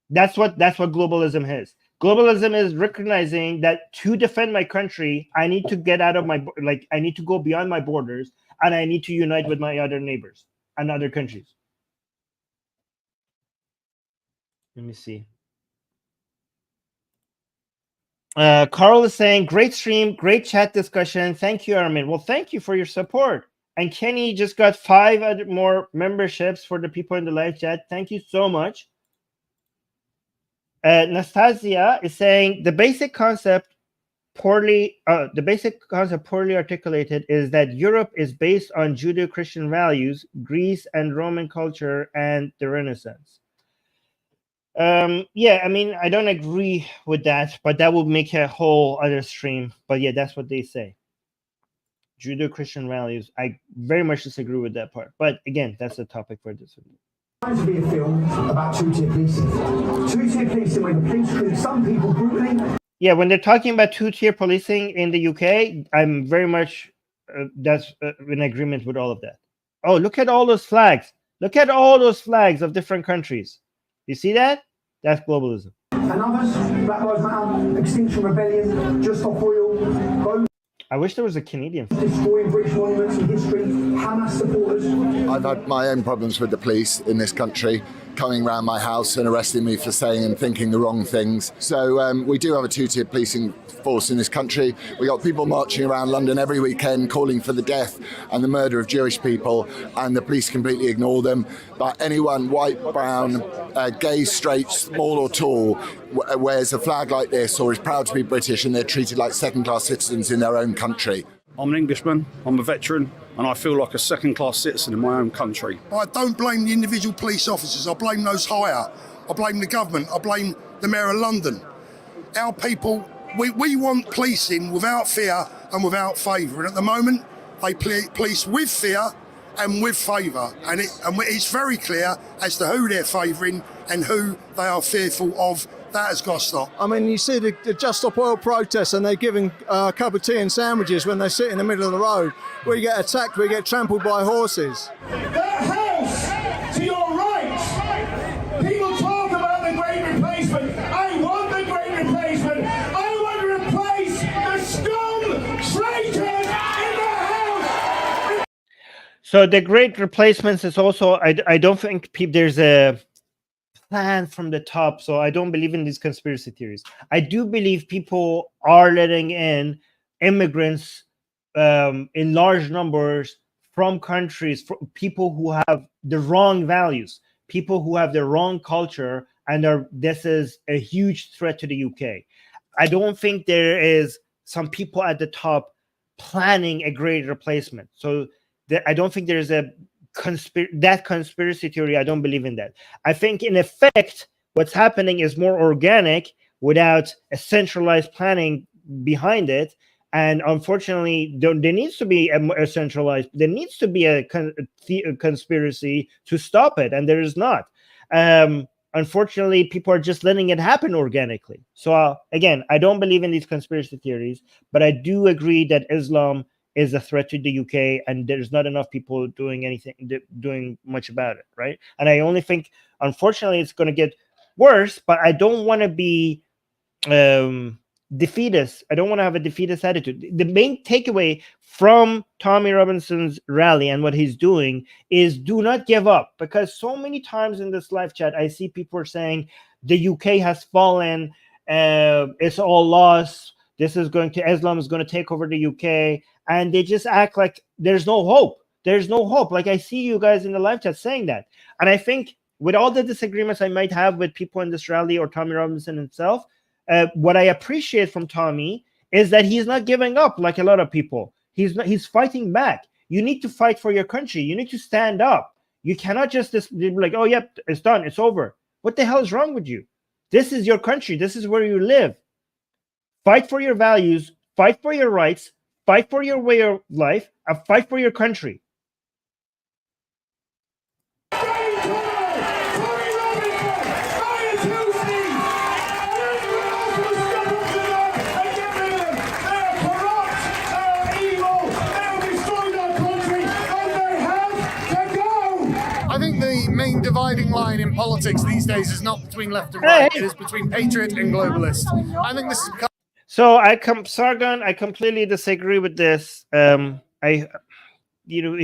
That's what globalism is. Globalism is recognizing that to defend my country, I need to get out of I need to go beyond my borders, and I need to unite with my other neighbors and other countries. Let me see. Carl is saying, great stream, great chat discussion. Thank you, Armin. Well, thank you for your support. And Kenny just got 5 more memberships for the people in the live chat. Thank you so much. Nastasia is saying the basic concept poorly articulated is that Europe is based on Judeo-Christian values, Greece and Roman culture, and the Renaissance. Yeah, I mean, I don't agree with that, but that would make a whole other stream. But yeah, that's what they say. Judeo-Christian values. I very much disagree with that part. But again, that's a topic for this video. Trying to be a film about two-tier policing. Two-tier policing where the police treat some people brutally. Yeah, when they're talking about two-tier policing in the UK, I'm very much in agreement with all of that. Oh, look at all those flags. Look at all those flags of different countries. You see that? That's globalism. And others, Black Lives Matter, Extinction Rebellion, Just Stop Oil, I wish there was a Canadian. Destroying British monuments and history, Hamas supporters. I've had my own problems with the police in this country, coming around my house and arresting me for saying and thinking the wrong things. So we do have a two-tier policing force in this country. We got people marching around London every weekend calling for the death and the murder of Jewish people, and the police completely ignore them. But anyone, white, brown, gay, straight, small or tall, wears a flag like this or is proud to be British, and they're treated like second-class citizens in their own country. I'm an Englishman, I'm a veteran, and I feel like a second-class citizen in my own country. I don't blame the individual police officers, I blame those higher. I blame the government, I blame the Mayor of London. Our people, we want policing without fear and without favour, and at the moment they police with fear and with favour, and it's very clear as to who they're favouring and who they are fearful of. That has got to stop. I mean, you see the Just Stop Oil protests, and they're giving a cup of tea and sandwiches when they sit in the middle of the road. We get attacked, we get trampled by horses. That house to your right. People talk about the great replacement. I want the great replacement. I want to replace the scum traitors in the house. So the great replacements is also, I don't think there's a planned from the top. So I don't believe in these conspiracy theories. I do believe people are letting in immigrants in large numbers from countries, people who have the wrong values, people who have the wrong culture, and this is a huge threat to the UK. I don't think there is some people at the top planning a great replacement. So I don't think there's that conspiracy theory. I don't believe in that. I think in effect, what's happening is more organic without a centralized planning behind it. And unfortunately, there needs to be a centralized, there needs to be a conspiracy to stop it. And there is not. Unfortunately, people are just letting it happen organically. So again, I don't believe in these conspiracy theories, but I do agree that Islam is a threat to the UK, and there's not enough people doing much about it, right? And I only think, unfortunately, it's going to get worse, but I don't want to be defeatist. I don't want to have a defeatist attitude. The main takeaway from Tommy Robinson's rally and what he's doing is do not give up, because so many times in this live chat I see people are saying the UK has fallen, it's all lost, Islam is going to take over the UK, and they just act like there's no hope. There's no hope. Like I see you guys in the live chat saying that. And I think with all the disagreements I might have with people in this rally or Tommy Robinson himself, what I appreciate from Tommy is that he's not giving up like a lot of people. He's fighting back. You need to fight for your country. You need to stand up. You cannot just be like, oh, yep, it's done. It's over. What the hell is wrong with you? This is your country. This is where you live. Fight for your values. Fight for your rights. Fight for your way of life. And fight for your country. Main dividing line in politics these days is not between left and right, it is between patriot and globalist. I think this is Sargon, I completely disagree with this. He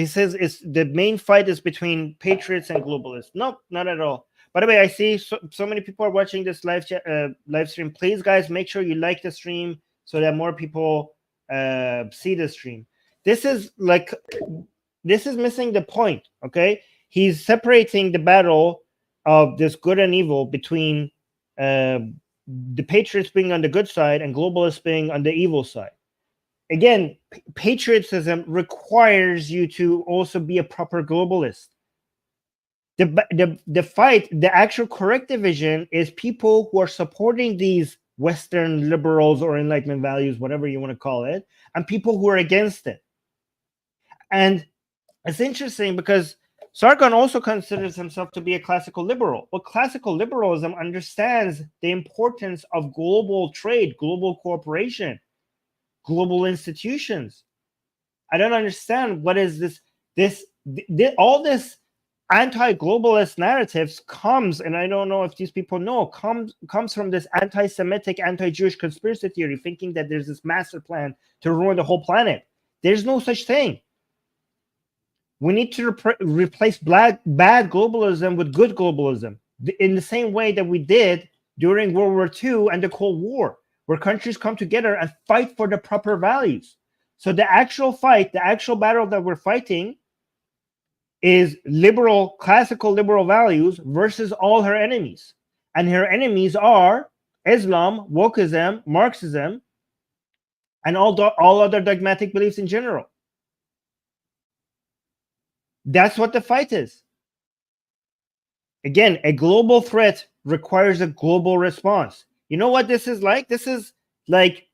says the main fight is between patriots and globalists. Nope, not at all. By the way, I see so many people are watching this live stream. Please, guys, make sure you like the stream so that more people see the stream. This is missing the point, okay? He's separating the battle of this good and evil between the patriots being on the good side and globalists being on the evil side. Again, patriotism requires you to also be a proper globalist. The fight, the actual correct division is people who are supporting these Western liberals or Enlightenment values, whatever you want to call it, and people who are against it. And it's interesting because Sargon also considers himself to be a classical liberal. But classical liberalism understands the importance of global trade, global cooperation, global institutions. I don't understand what is all this anti-globalist narratives comes, and I don't know if these people know, comes from this anti-Semitic, anti-Jewish conspiracy theory, thinking that there's this master plan to ruin the whole planet. There's no such thing. We need to replace bad globalism with good globalism in the same way that we did during World War II and the Cold War, where countries come together and fight for the proper values. So the actual fight, the actual battle that we're fighting is classical liberal values versus all her enemies. And her enemies are Islam, wokeism, Marxism, and all other dogmatic beliefs in general. That's what the fight is. Again, a global threat requires a global response. You know what this is like? This is like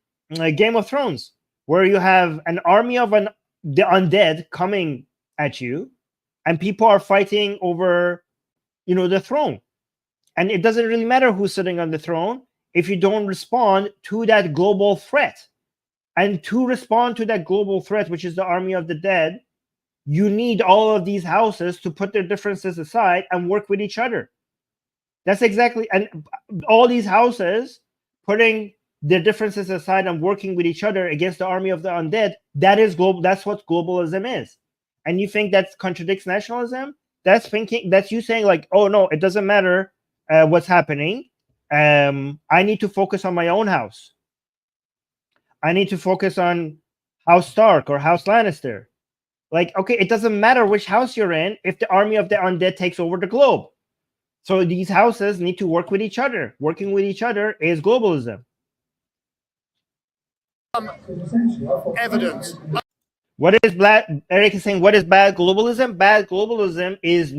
Game of Thrones, where you have an army of the undead coming at you, and people are fighting over, the throne. And it doesn't really matter who's sitting on the throne if you don't respond to that global threat. And to respond to that global threat, which is the army of the dead, you need all of these houses to put their differences aside and work with each other. That's exactly, and all these houses putting their differences aside and working with each other against the army of the undead, that's what globalism is. And you think that contradicts nationalism? That's you saying like, oh no, it doesn't matter what's happening, I need to focus on my own house. I need to focus on House Stark or House Lannister. Like, okay, it doesn't matter which house you're in if the army of the undead takes over the globe. So these houses need to work with each other. Working with each other is globalism. Evidence. What is bad? Eric is saying, what is bad globalism? Bad globalism is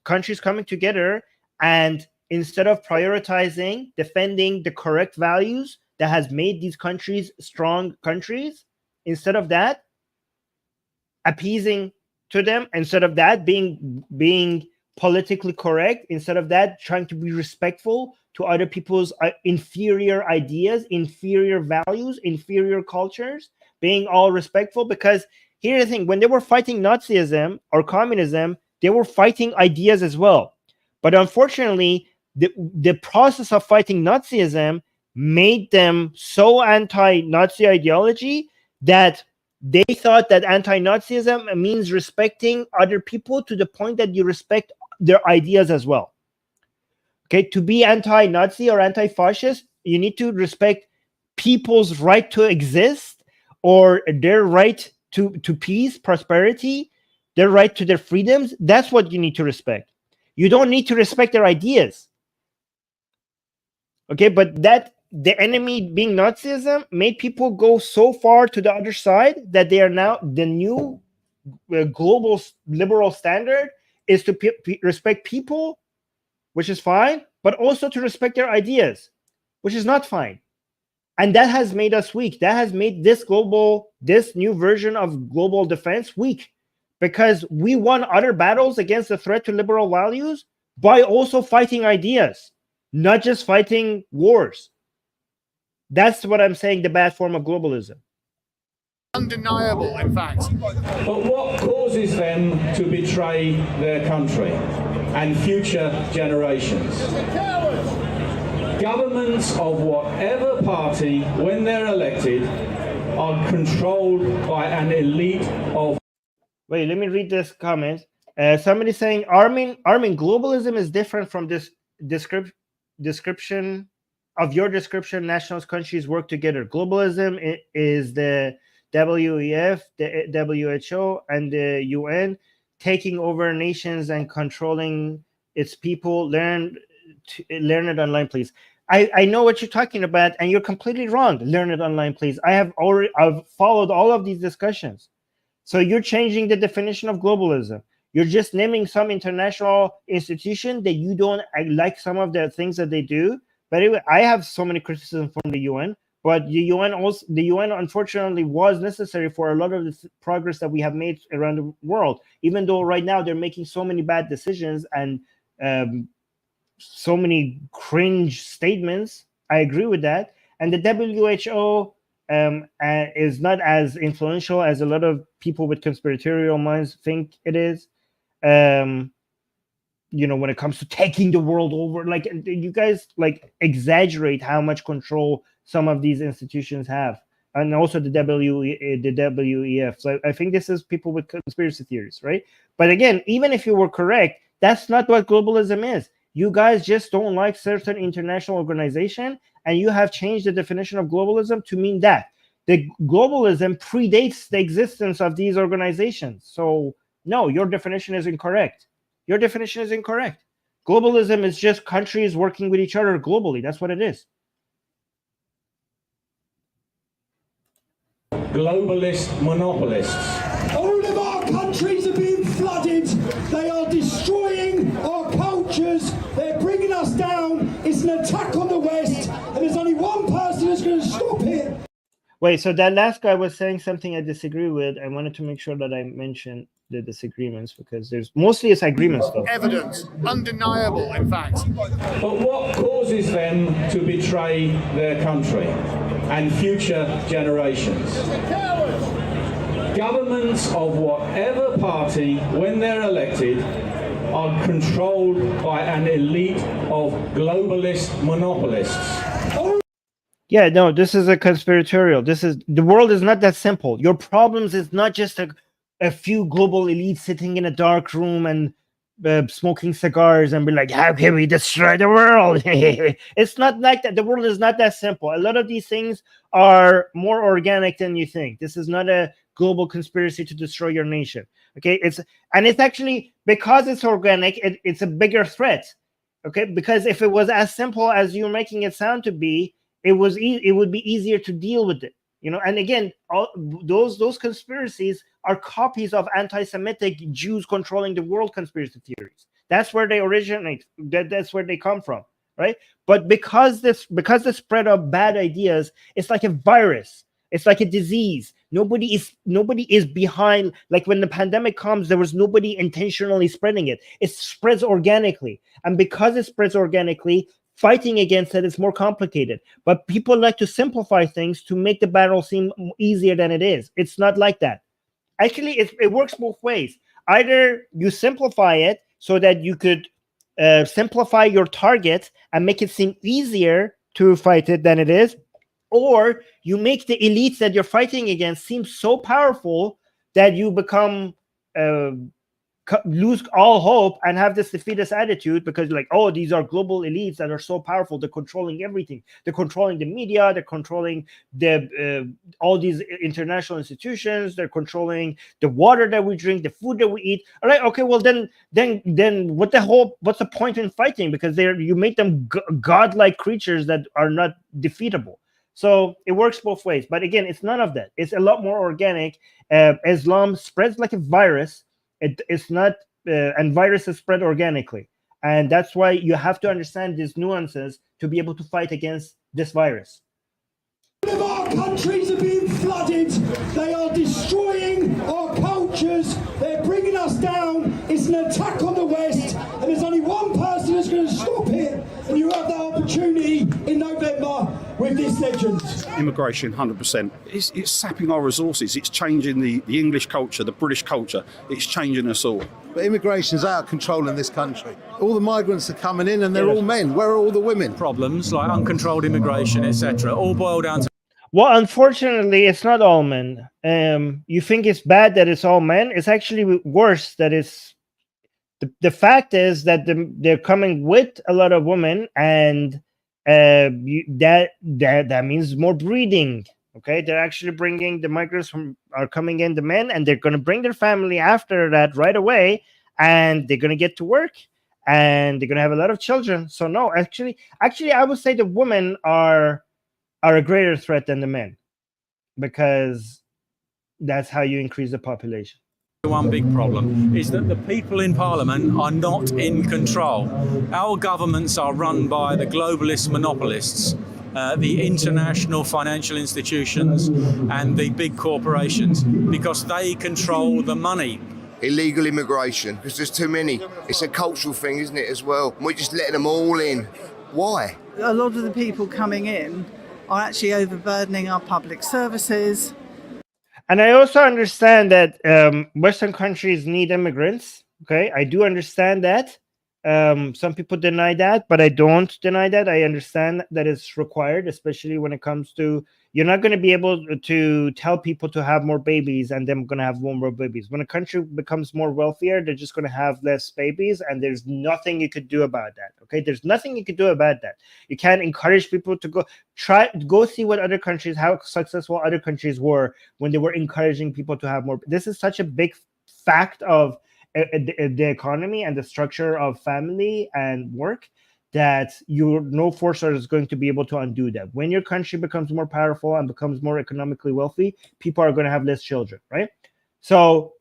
countries coming together, and instead of prioritizing, defending the correct values that has made these countries strong countries, instead of that, appeasing to them, instead of that, being politically correct, instead of that, trying to be respectful to other people's inferior ideas, inferior values, inferior cultures, being all respectful. Because here's the thing, when they were fighting Nazism or communism, they were fighting ideas as well. But unfortunately, the process of fighting Nazism made them so anti-Nazi ideology that they thought that anti-Nazism means respecting other people to the point that you respect their ideas as well. Okay, to be anti-Nazi or anti-fascist, you need to respect people's right to exist, or their right to peace, prosperity, their right to their freedoms. That's what you need to respect. You don't need to respect their ideas. Okay, but that the enemy being Nazism made people go so far to the other side that they are now the new global liberal standard is to respect people, which is fine, but also to respect their ideas, which is not fine. And that has made us weak. That has made this new version of global defense weak, because we won other battles against the threat to liberal values by also fighting ideas, not just fighting wars. That's what I'm saying, the bad form of globalism. Undeniable, in fact. But what causes them to betray their country and future generations? Governments of whatever party, when they're elected, are controlled by an elite of... Wait, let me read this comment. Somebody saying, Armin, globalism is different from this description of your description. Nationalist countries work together. Globalism is the WEF, the WHO, and the UN taking over nations and controlling its people. Learn it online, please. I know what you're talking about, and you're completely wrong. Learn it online, please. I've followed all of these discussions. So you're changing the definition of globalism. You're just naming some international institution that you don't like some of the things that they do. But anyway, I have so many criticisms from the UN, but the UN unfortunately was necessary for a lot of the progress that we have made around the world. Even though right now they're making so many bad decisions and so many cringe statements, I agree with that. And the WHO is not as influential as a lot of people with conspiratorial minds think it is. When it comes to taking the world over, like, you guys like exaggerate how much control some of these institutions have, and also the WEF. So I think this is people with conspiracy theories, right? But again, even if you were correct, that's not what globalism is. You guys just don't like certain international organization, and you have changed the definition of globalism to mean that the globalism predates the existence of these organizations. So no, your definition is incorrect. Your definition is incorrect. Globalism is just countries working with each other globally. That's what it is. Globalist monopolists. All of our countries are being flooded. They are destroying our cultures. They're bringing us down. It's an attack on the West, and there's only one person who's going to stop it. Wait, so that last guy was saying something I disagree with. I wanted to make sure that I mentioned the disagreements, because there's mostly it's agreements though. Evidence, undeniable, in fact. But what causes them to betray their country and future generations? Governments of whatever party, when they're elected, are controlled by an elite of globalist monopolists. Yeah, no, this is a conspiratorial. The world is not that simple. Your problems is not just a few global elites sitting in a dark room and smoking cigars and be like, how can we destroy the world? It's not like that. The world is not that simple. A lot of these things are more organic than you think. This is not a global conspiracy to destroy your nation. Okay, it's actually, because it's organic, it's a bigger threat. Okay, because if it was as simple as you're making it sound to be, it would be easier to deal with it. And again, all those conspiracies are copies of anti-Semitic Jews controlling the world conspiracy theories. That's where they originate. That's where they come from, right? But because the spread of bad ideas, it's like a virus. It's like a disease. Nobody is behind. Like when the pandemic comes, there was nobody intentionally spreading it. It spreads organically, and because it spreads organically, fighting against it is more complicated. But people like to simplify things to make the battle seem easier than it is. It's not like that. Actually, it works both ways. Either you simplify it so that you could simplify your target and make it seem easier to fight it than it is, or you make the elites that you're fighting against seem so powerful that you become lose all hope and have this defeatist attitude, because like, oh, these are global elites that are so powerful, they're controlling everything. They're controlling the media, they're controlling the all these international institutions, they're controlling the water that we drink, the food that we eat. All right, okay, well then what's the point in fighting? Because you make them godlike creatures that are not defeatable. So it works both ways. But again, it's none of that. It's a lot more organic. Islam spreads like a virus. It's not, and viruses spread organically. And that's why you have to understand these nuances to be able to fight against this virus. Our countries are being flooded. They are destroying our cultures. They're bringing us down. It's an attack on the West. And there's only one person who's going to stop it. And you have that opportunity in November with this legend. Immigration, 100%. It's sapping our resources. It's changing the English culture, the British culture. It's changing us all. But immigration's out of control in this country. All the migrants are coming in and they're all men. Where are all the women? Problems like uncontrolled immigration, etc., all boil down to... Well, unfortunately, it's not all men. You think it's bad that it's all men. It's actually worse that it's... The fact is that they're coming with a lot of women, and that means more breeding. Okay, they're actually bringing the migrants are coming in, the men, and they're going to bring their family after that right away, and they're going to get to work, and they're going to have a lot of children. So no, actually, I would say the women are a greater threat than the men, because that's how you increase the population. One big problem is that the people in Parliament are not in control. Our governments are run by the globalist monopolists, the international financial institutions and the big corporations, because they control the money. Illegal immigration, because there's too many. It's a cultural thing, isn't it, as well? We're just letting them all in. Why? A lot of the people coming in are actually overburdening our public services. And I also understand that Western countries need immigrants. Okay, I do understand that. Some people deny that, but I don't deny that. I understand that it's required, especially when it comes to, you're not going to be able to tell people to have more babies and them going to have more babies. When a country becomes more wealthier, they're just going to have less babies, and there's nothing you could do about that. Okay, there's nothing you could do about that. You can't encourage people to go see what other countries, how successful other countries were when they were encouraging people to have more. This is such a big fact of the economy and the structure of family and work that no forcer is going to be able to undo that. When your country becomes more powerful and becomes more economically wealthy, people are going to have less children, right? So,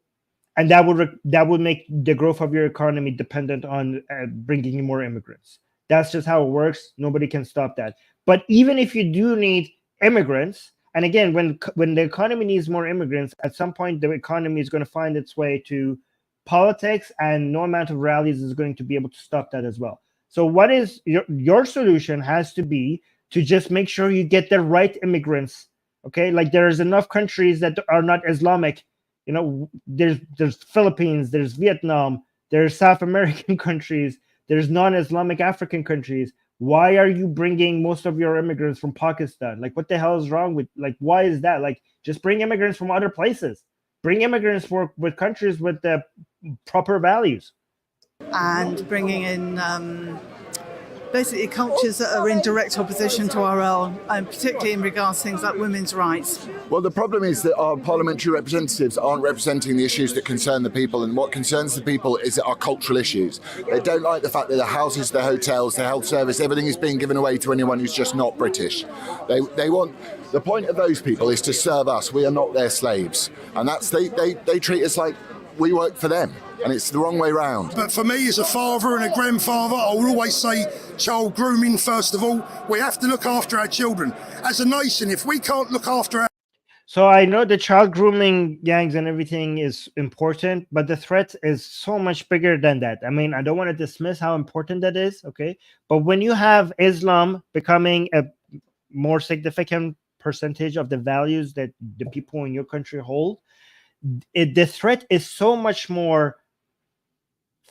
and that would make the growth of your economy dependent on bringing in more immigrants. That's just how it works. Nobody can stop that. But even if you do need immigrants, and again, when the economy needs more immigrants, at some point the economy is going to find its way to politics, and no amount of rallies is going to be able to stop that as well. So what is your solution has to be to just make sure you get the right immigrants. Okay, like there's enough countries that are not Islamic. You know, there's Philippines, there's Vietnam, there's South American countries, there's non-Islamic African countries. Why are you bringing most of your immigrants from Pakistan? Like, what the hell is wrong with, like, why is that? Like, just bring immigrants from other places. Bring immigrants with countries with the proper values. and bringing in basically cultures that are in direct opposition to our own, and particularly in regards to things like women's rights. Well, the problem is that our parliamentary representatives aren't representing the issues that concern the people, and what concerns the people is our cultural issues. They don't like the fact that the houses, the hotels, the health service, everything is being given away to anyone who's just not British. They want, the point of those people is to serve us. We are not their slaves, and that's they treat us like we work for them. And it's the wrong way round. But for me, as a father and a grandfather, I will always say child grooming, first of all. We have to look after our children. As a nation, if we can't look after our... So I know the child grooming gangs and everything is important, but the threat is so much bigger than that. I mean, I don't want to dismiss how important that is, okay? But when you have Islam becoming a more significant percentage of the values that the people in your country hold, the threat is so much more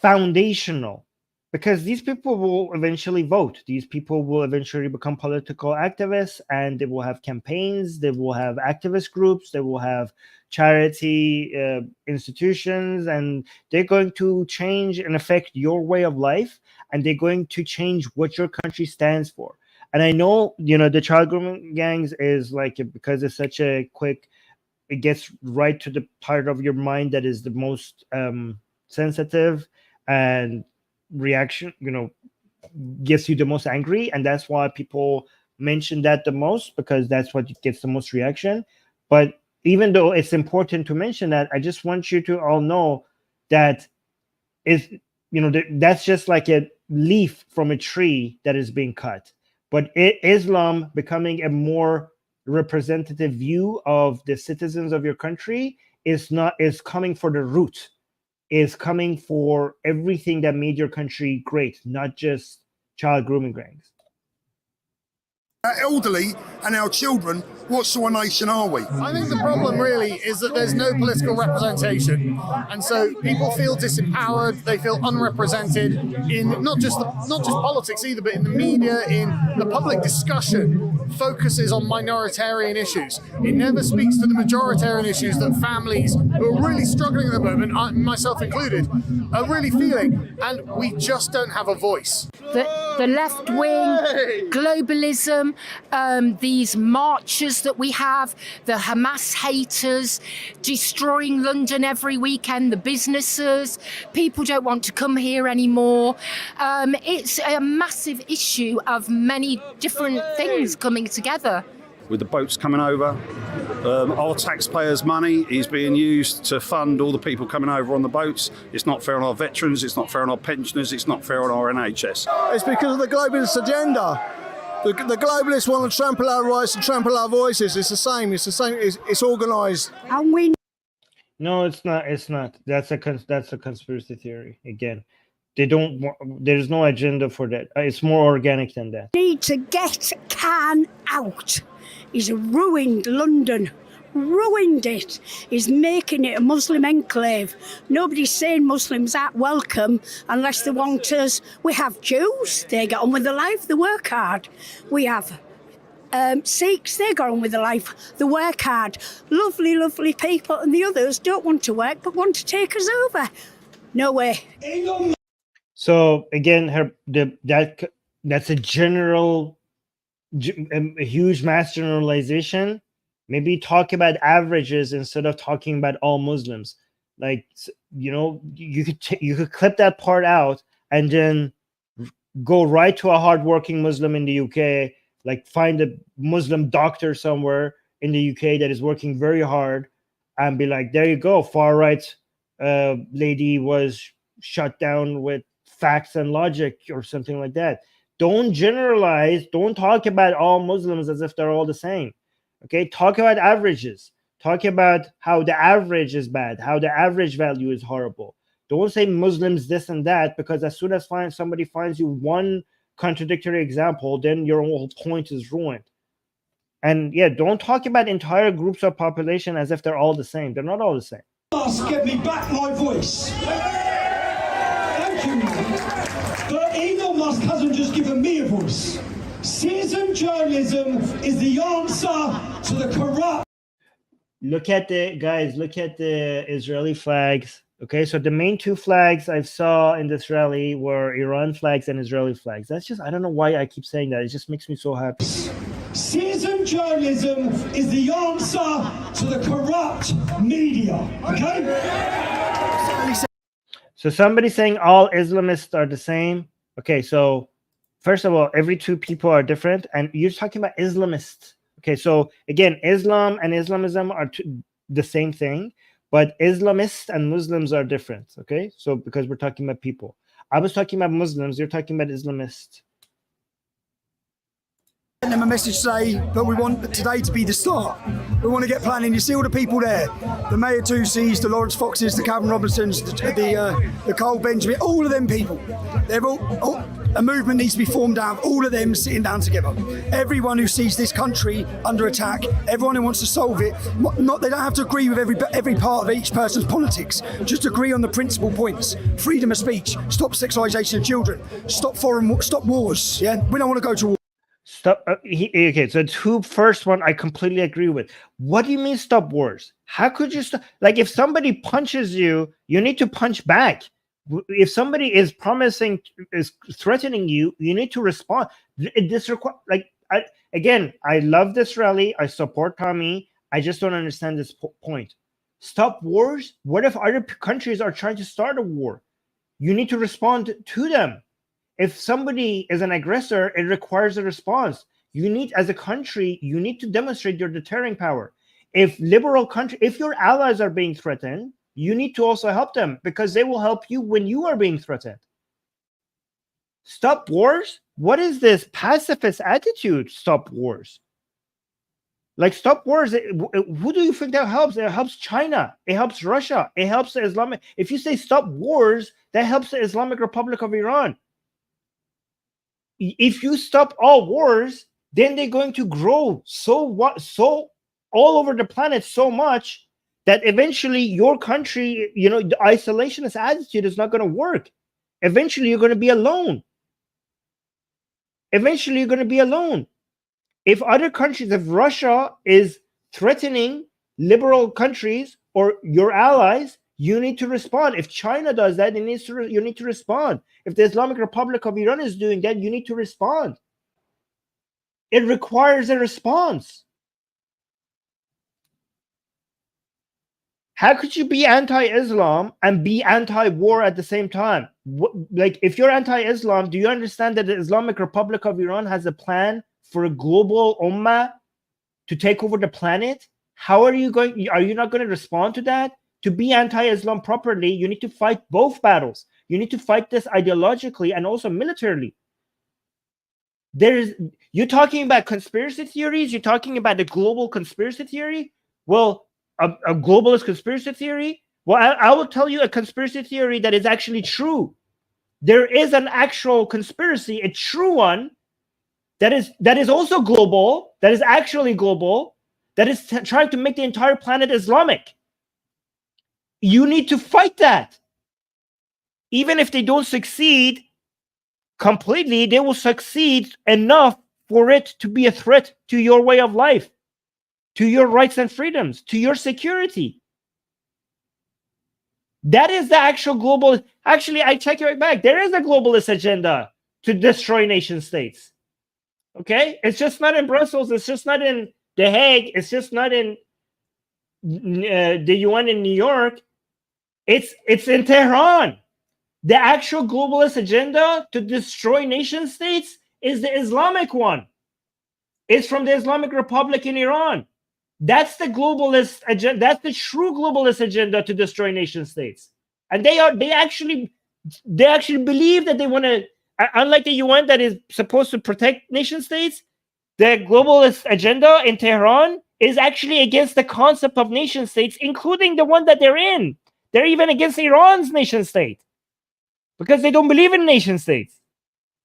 foundational, because these people will eventually vote. These people will eventually become political activists, and they will have campaigns, they will have activist groups, they will have charity institutions, and they're going to change and affect your way of life, and they're going to change what your country stands for. And I know, you know, the child grooming gangs is like, because it's such a quick, it gets right to the part of your mind that is the most sensitive, and reaction, you know, gets you the most angry, and that's why people mention that the most, because that's what gets the most reaction. But even though it's important to mention that, I just want you to all know that is, you know, that's just like a leaf from a tree that is being cut. But Islam becoming a more representative view of the citizens of your country is coming for the root, is coming for everything that made your country great, not just child grooming gangs. Our elderly and our children, what sort of nation are we? I think the problem really is that there's no political representation, and so people feel disempowered. They feel unrepresented in not just politics either, but in the media, in the public discussion. Focuses on minoritarian issues. It never speaks to the majoritarian issues that families who are really struggling at the moment, myself included, are really feeling, and we just don't have a voice. The left wing, globalism, these marches that we have, the Hamas haters destroying London every weekend, the businesses, people don't want to come here anymore. It's a massive issue of many different things coming together. With the boats coming over, our taxpayers' money is being used to fund all the people coming over on the boats. It's not fair on our veterans, it's not fair on our pensioners, it's not fair on our NHS. It's because of the globalist agenda. The globalists want to trample our rights and trample our voices. It's the same. It's organised. And we. No, it's not. It's not. That's a conspiracy theory. Again, they don't. There's no agenda for that. It's more organic than that. Need to get Khan out. He's ruined London. Ruined it. He's making it a Muslim enclave. Nobody's saying Muslims aren't welcome unless they want us. We have Jews, they get on with their life, they work hard. We have Sikhs, they get on with their life, they work hard. Lovely, lovely people, and the others don't want to work but want to take us over. No way. So again, that's a general, a huge mass generalization. Maybe talk about averages instead of talking about all Muslims. Like, you know, you could clip that part out and then go right to a hardworking Muslim in the UK, like find a Muslim doctor somewhere in the UK that is working very hard, and be like, there you go, far right lady was shut down with facts and logic or something like that. Don't generalize. Don't talk about all Muslims as if they're all the same. Okay, talk about averages. Talk about how the average is bad, how the average value is horrible. Don't say Muslims this and that, because as soon as somebody finds you one contradictory example, then your whole point is ruined. And yeah, don't talk about entire groups of population as if they're all the same. They're not all the same. Must get me back my voice. Thank you. But Elon Musk hasn't just given me a voice. Citizen journalism is the answer to the corrupt. Look at the Israeli flags Okay, so the main two flags I saw in this rally were Iran flags and Israeli flags. That's just, I don't know why I keep saying that. It just makes me so happy. Citizen journalism is the answer to the corrupt media. Okay? So somebody saying all Islamists are the same. Okay, so first of all, every two people are different, and you're talking about Islamists. Okay, so again, Islam and Islamism are the same thing, but Islamists and Muslims are different. Okay, so because we're talking about people, I was talking about Muslims, you're talking about Islamists. Send them a message say, but we want today to be the start. We want to get planning. You see all the people there, the Mayor Tusis, the Lawrence Foxes, the Calvin Robinsons, the Cole Benjamin, all of them people. They're all a movement needs to be formed out of all of them sitting down together. Everyone who sees this country under attack, everyone who wants to solve it, they don't have to agree with every part of each person's politics. Just agree on the principal points. Freedom of speech, stop sexualization of children, stop wars. Yeah, we don't want to go to war. Stop. Okay, so the first one I completely agree with. What do you mean stop wars? How could you stop? Like, if somebody punches you, you need to punch back. If somebody is threatening you, you need to respond. Again, I love this rally. I support Tommy. I just don't understand this point. Stop wars? What if other countries are trying to start a war? You need to respond to them. If somebody is an aggressor, it requires a response. You need, as a country, you need to demonstrate your deterring power. If your allies are being threatened, you need to also help them, because they will help you when you are being threatened. Stop wars? What is this pacifist attitude? Stop wars. Like, stop wars. Who do you think that helps? It helps China. It helps Russia. It helps the Islamic. If you say stop wars, that helps the Islamic Republic of Iran. If you stop all wars, then they're going to grow so all over the planet so much that eventually your country, the isolationist attitude is not going to work. Eventually, you're going to be alone. If other countries, if Russia is threatening liberal countries or your allies, you need to respond. If China does that, you need to respond. If the Islamic Republic of Iran is doing that, you need to respond. It requires a response. How could you be anti-Islam and be anti-war at the same time? Like, if you're anti-Islam, do you understand that the Islamic Republic of Iran has a plan for a global ummah to take over the planet? Are you not going to respond to that? To be anti-Islam properly, you need to fight both battles. You need to fight this ideologically and also militarily. You're talking about conspiracy theories. You're talking about the global conspiracy theory. Well, a globalist conspiracy theory. Well, I will tell you a conspiracy theory that is actually true. There is an actual conspiracy, a true one, that is also global, that is actually global, that is trying to make the entire planet Islamic. You need to fight that. Even if they don't succeed completely, they will succeed enough for it to be a threat to your way of life, to your rights and freedoms, to your security. That is the actual global. Actually, I take it back. There is a globalist agenda to destroy nation states. Okay? It's just not in Brussels. It's just not in The Hague. It's just not in the UN in New York. It's in Tehran. The actual globalist agenda to destroy nation states is the Islamic one. It's from the Islamic Republic in Iran. That's the globalist agenda. That's the true globalist agenda to destroy nation states. And they actually believe that they want to, unlike the UN that is supposed to protect nation states, the globalist agenda in Tehran is actually against the concept of nation states, including the one that they're in. They're even against Iran's nation state because they don't believe in nation states.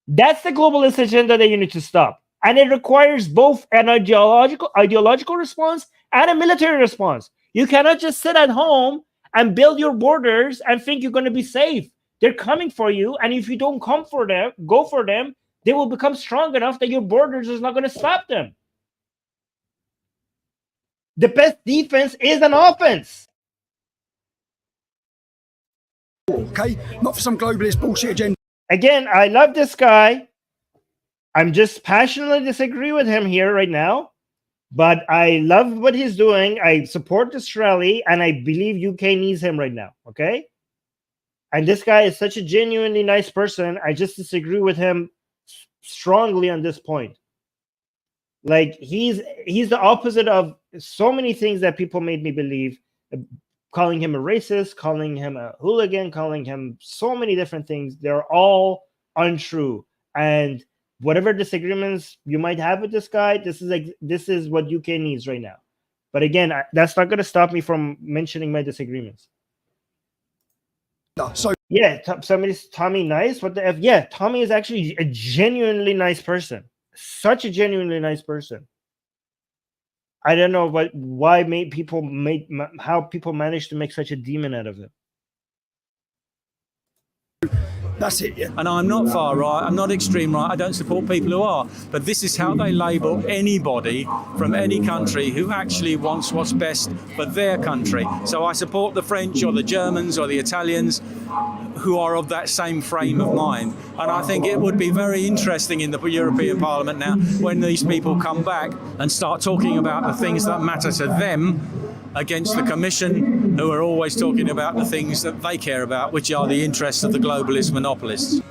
That's the globalist agenda that you need to stop. And it requires both an ideological response and a military response. You cannot just sit at home and build your borders and think you're going to be safe. They're coming for you. And if you don't go for them, they will become strong enough that your borders is not going to stop them. The best defense is an offense. Okay, not for some globalist bullshit agenda. Again, I love this guy. I'm just passionately disagree with him here right now, but I love what he's doing. I support this rally, and I believe UK needs him right now. Okay, and this guy is such a genuinely nice person. I just disagree with him strongly on this point. Like he's the opposite of so many things that people made me believe. Calling him a racist, calling him a hooligan, calling him so many different things. They're all untrue. And whatever disagreements you might have with this guy, this is what UK needs right now. But again, that's not going to stop me from mentioning my disagreements. So yeah, somebody's Tommy nice. What the F? Yeah, Tommy is actually a genuinely nice person. Such a genuinely nice person. I don't know how people manage to make such a demon out of it. That's it, yeah. And I'm not far right, I'm not extreme right, I don't support people who are. But this is how they label anybody from any country who actually wants what's best for their country. So I support the French or the Germans or the Italians who are of that same frame of mind. And I think it would be very interesting in the European Parliament now when these people come back and start talking about the things that matter to them against the Commission, who are always talking about the things that they care about, which are the interests of the globalist monopolists.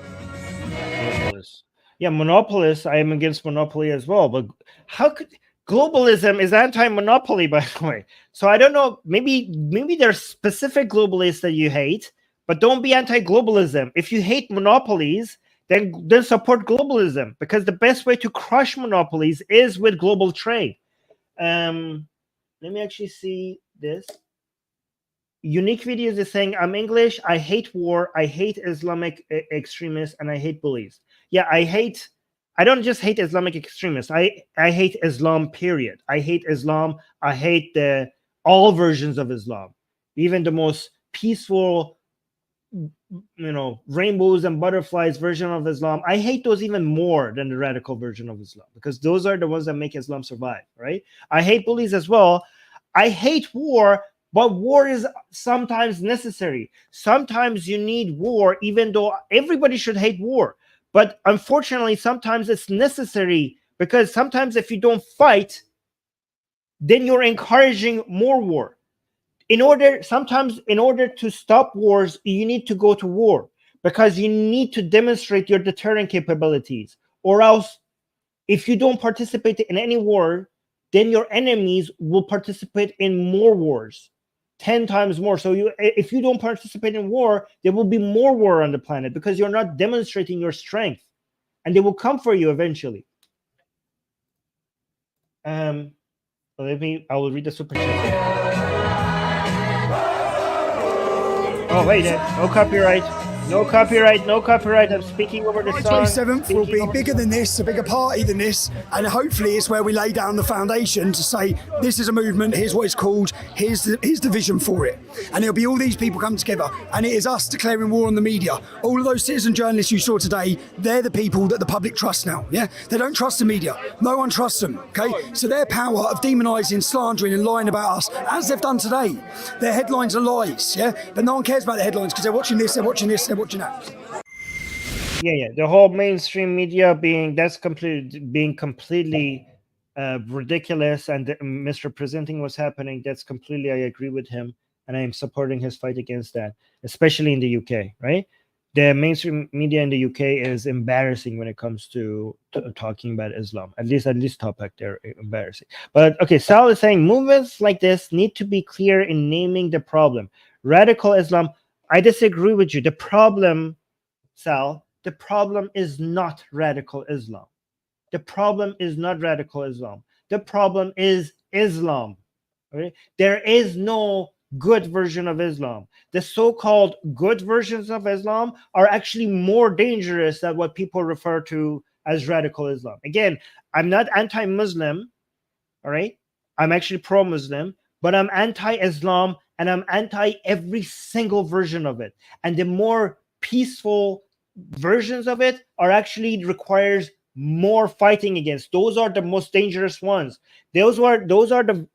Yeah, monopolists, I am against monopoly as well. But how could... Globalism is anti-monopoly, by the way. So I don't know, maybe there's specific globalists that you hate, but don't be anti-globalism. If you hate monopolies, then support globalism, because the best way to crush monopolies is with global trade. Let me actually see this. Unique Videos is saying, I'm English, I hate war, I hate Islamic extremists, and I hate bullies. Yeah, I don't just hate Islamic extremists. I hate Islam, period. I hate Islam. I hate all versions of Islam. Even the most peaceful, rainbows and butterflies version of Islam. I hate those even more than the radical version of Islam, because those are the ones that make Islam survive, right? I hate bullies as well. I hate war, but war is sometimes necessary. Sometimes you need war, even though everybody should hate war. But unfortunately, sometimes it's necessary, because sometimes if you don't fight, then you're encouraging more war. Sometimes in order to stop wars, you need to go to war, because you need to demonstrate your deterrent capabilities. Or else, if you don't participate in any war, then your enemies will participate in more wars, 10 times more. So if you don't participate in war, there will be more war on the planet, because you're not demonstrating your strength, and they will come for you eventually. I will read the super chat. Oh wait, no copyright. No copyright, no copyright. I'm speaking over the song. 27th will be bigger than this, a bigger party than this, and hopefully it's where we lay down the foundation to say, this is a movement, here's what it's called, here's the vision for it. And there'll be all these people come together, and it is us declaring war on the media. All of those citizen journalists you saw today, they're the people that the public trusts now, yeah? They don't trust the media. No one trusts them, okay? So their power of demonising, slandering and lying about us, as they've done today, their headlines are lies, yeah? But no one cares about the headlines, because they're watching this, they're watching this, they're watching that. Yeah. The whole mainstream media being completely ridiculous and misrepresenting what's happening. That's completely, I agree with him, and I am supporting his fight against that, especially in the UK, right? The mainstream media in the UK is embarrassing when it comes to talking about Islam. At least topic, they're embarrassing. But okay, Sal is saying movements like this need to be clear in naming the problem. Radical Islam, I disagree with you. The problem, Sal, the problem is not radical Islam. The problem is not radical Islam. The problem is Islam. Right? There is no good version of Islam. The so-called good versions of Islam are actually more dangerous than what people refer to as radical Islam. Again, I'm not anti-Muslim, all right? I'm actually pro-Muslim, but I'm anti-Islam, and I'm anti every single version of it. And the more peaceful versions of it are actually requires more fighting against. Those are the most dangerous ones. Those are the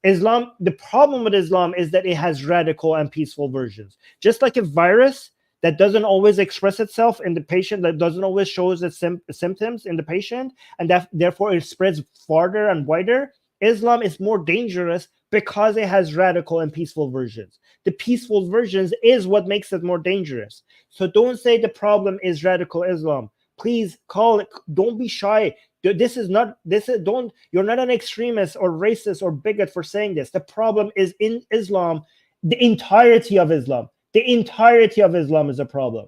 Islam. The problem with Islam is that it has radical and peaceful versions. Just like a virus, that doesn't always express itself in the patient, that doesn't always show its symptoms in the patient, and that therefore it spreads farther and wider. Islam is more dangerous because it has radical and peaceful versions. The peaceful versions is what makes it more dangerous. So don't say the problem is radical Islam. Please call it. Don't be shy. You're not an extremist or racist or bigot for saying this. The problem is in Islam, the entirety of Islam. The entirety of Islam is a problem.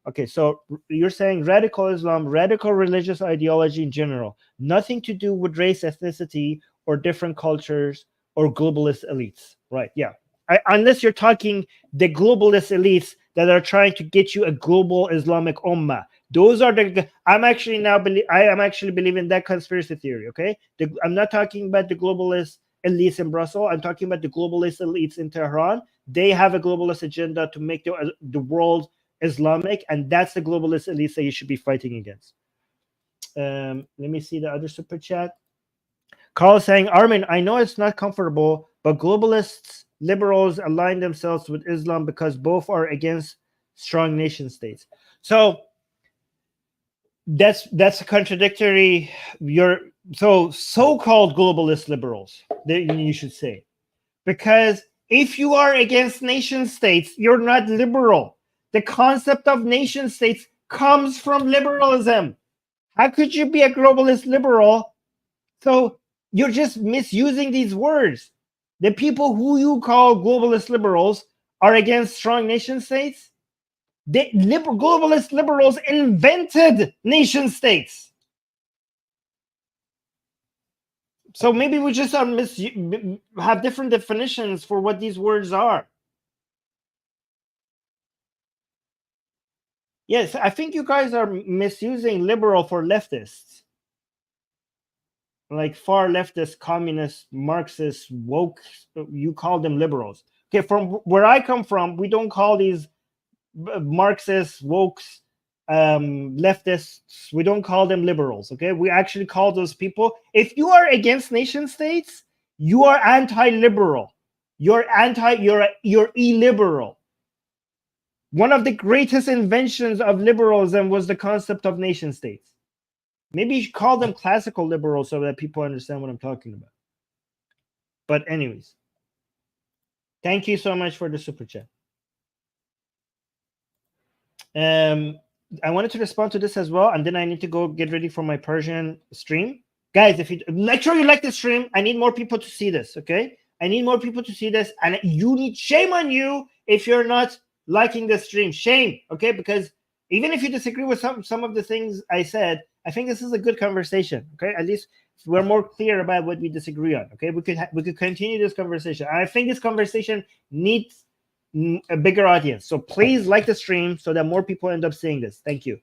Okay, so you're saying radical Islam, radical religious ideology in general, nothing to do with race, ethnicity, or different cultures or globalist elites. Right, yeah. Unless you're talking the globalist elites that are trying to get you a global Islamic ummah. Those are the, I am actually believing that conspiracy theory, okay? I'm not talking about the globalist elites in Brussels. I'm talking about the globalist elites in Tehran. They have a globalist agenda to make the world Islamic, and that's the globalist elites that you should be fighting against. Let me see the other super chat. Carl saying, Armin, I know it's not comfortable, but globalists, liberals align themselves with Islam because both are against strong nation states. So that's a contradictory. So-called globalist liberals, you should say, because if you are against nation states, you're not liberal. The concept of nation states comes from liberalism. How could you be a globalist liberal? So you're just misusing these words. The people who you call globalist liberals are against strong nation states. The globalist liberals invented nation states. So maybe we just have different definitions for what these words are. Yes, I think you guys are misusing liberal for leftists. Like far leftist, communist, Marxist, woke, you call them liberals. Okay, from where I come from, we don't call these Marxists, wokes, leftists, we don't call them liberals, okay? We actually call those people, if you are against nation states, you are anti-liberal. You're illiberal. One of the greatest inventions of liberalism was the concept of nation states. Maybe you should call them classical liberals so that people understand what I'm talking about. But anyways, thank you so much for the super chat. I wanted to respond to this as well, and then I need to go get ready for my Persian stream. Guys, if you make sure you like the stream, I need more people to see this, okay? I need more people to see this, and shame on you if you're not liking the stream. Shame, okay? Because even if you disagree with some of the things I said, I think this is a good conversation, okay? At least we're more clear about what we disagree on, okay? We could continue this conversation. I think this conversation needs a bigger audience. So please like the stream so that more people end up seeing this. Thank you.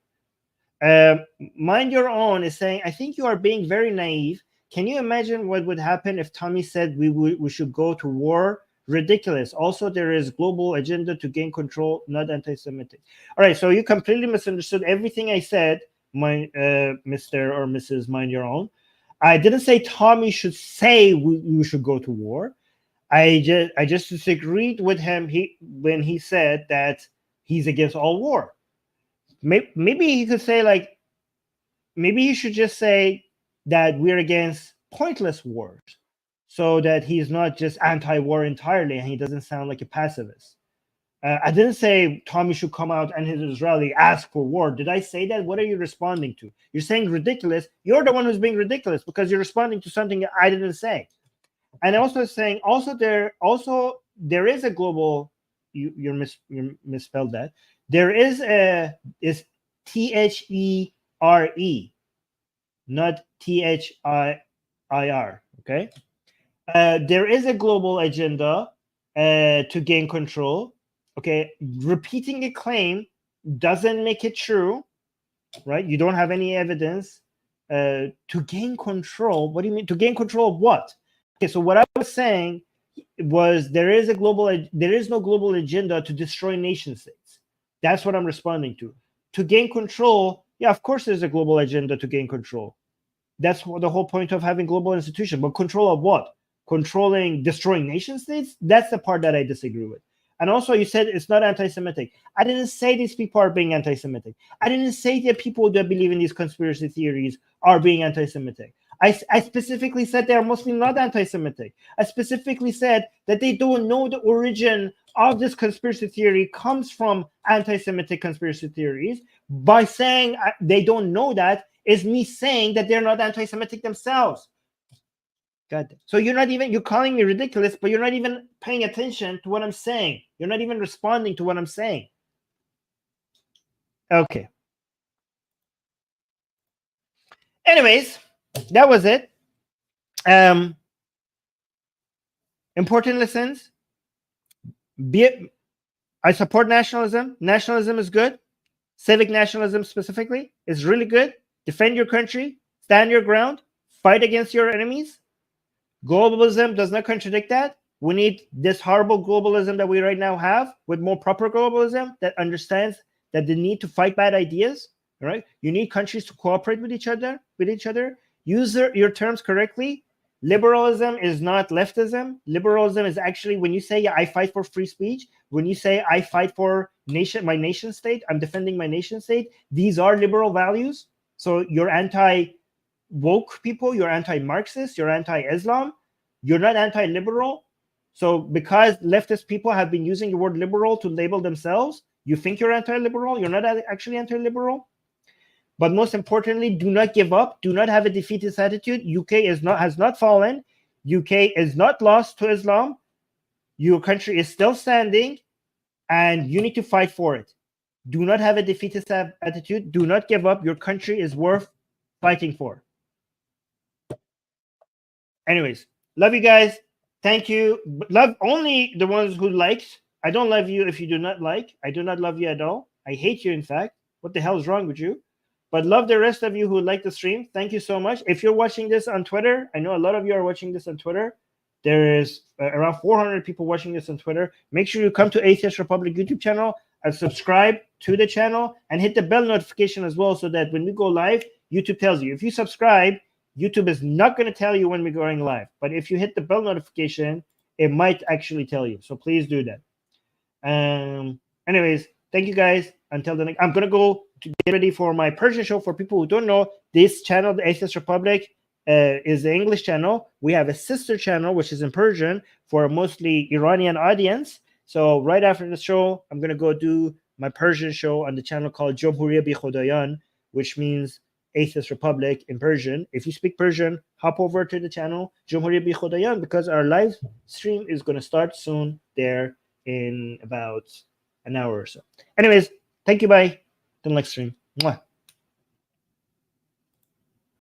Mind Your Own is saying, I think you are being very naive. Can you imagine what would happen if Tommy said we should go to war? Ridiculous. Also, there is global agenda to gain control, not anti-Semitic. All right, so you completely misunderstood everything I said, Mr. or Mrs. Mind Your Own. I didn't say Tommy should say we should go to war. I just disagreed with him when he said that he's against all war. Maybe he could say, like, maybe he should just say that we're against pointless wars, so that he's not just anti-war entirely and he doesn't sound like a pacifist. I didn't say Tommy should come out and his Israeli ask for war. Did I say that? What are you responding to? You're saying ridiculous. You're the one who's being ridiculous because you're responding to something I didn't say. And also saying there is a global. You misspelled that. There is THERE, not THIR. Okay. There is a global agenda to gain control. Okay, repeating a claim doesn't make it true, right? You don't have any evidence to gain control. What do you mean to gain control of what? Okay, so what I was saying was there is no global agenda to destroy nation states. That's what I'm responding to. To gain control, yeah, of course there's a global agenda to gain control. That's the whole point of having global institutions. But control of what? Destroying nation states? That's the part that I disagree with. And also, you said it's not anti-Semitic. I didn't say these people are being anti-Semitic. I didn't say that people that believe in these conspiracy theories are being anti-Semitic. I specifically said they are mostly not anti-Semitic. I specifically said that they don't know the origin of this conspiracy theory comes from anti-Semitic conspiracy theories. By saying they don't know that is me saying that they're not anti-Semitic themselves. God. So you're calling me ridiculous, but you're not even paying attention to what I'm saying. You're not even responding to what I'm saying. Okay. Anyways, that was it. Important lessons. I support nationalism. Nationalism is good. Civic nationalism specifically is really good. Defend your country. Stand your ground. Fight against your enemies. Globalism does not contradict that. We need this horrible globalism that we right now have with more proper globalism that understands that the need to fight bad ideas. Right? You need countries to cooperate with each other. Use your terms correctly. Liberalism is not leftism. Liberalism is actually when you say, yeah, I fight for free speech. When you say I fight for my nation state, I'm defending my nation state. These are liberal values. So you're anti-woke people, you're anti-Marxist, you're anti-Islam, you're not anti-liberal. So because leftist people have been using the word liberal to label themselves, you think you're anti-liberal. You're not actually anti-liberal. But most importantly, do not give up. Do not have a defeatist attitude. UK has not fallen. UK is not lost to Islam. Your country is still standing, and you need to fight for it. Do not have a defeatist attitude. Do not give up. Your country is worth fighting for. Anyways, love you guys. Thank you. Love only the ones who liked. I don't love you if you do not like. I do not love you at all. I hate you, in fact. What the hell is wrong with you? But love the rest of you who like the stream. Thank you so much. If you're watching this on Twitter, I know a lot of you are watching this on Twitter. There is around 400 people watching this on Twitter. Make sure you come to Atheist Republic YouTube channel and subscribe to the channel and hit the bell notification as well so that when we go live, YouTube tells you. If you subscribe, YouTube is not going to tell you when we're going live. But if you hit the bell notification, it might actually tell you. So please do that. Anyways, thank you guys. Until the next, I'm going to go to get ready for my Persian show. For people who don't know, this channel, the Atheist Republic, is the English channel. We have a sister channel, which is in Persian for a mostly Iranian audience. So right after the show, I'm going to go do my Persian show on the channel called Jomhuriya Bi Khodayan, which means Atheist Republic in Persian. If you speak Persian, hop over to the channel Jomhuriya Bi Khodayan because our live stream is going to start soon there in about an hour or so. Anyways, thank you. Bye. Till next stream. Mwah.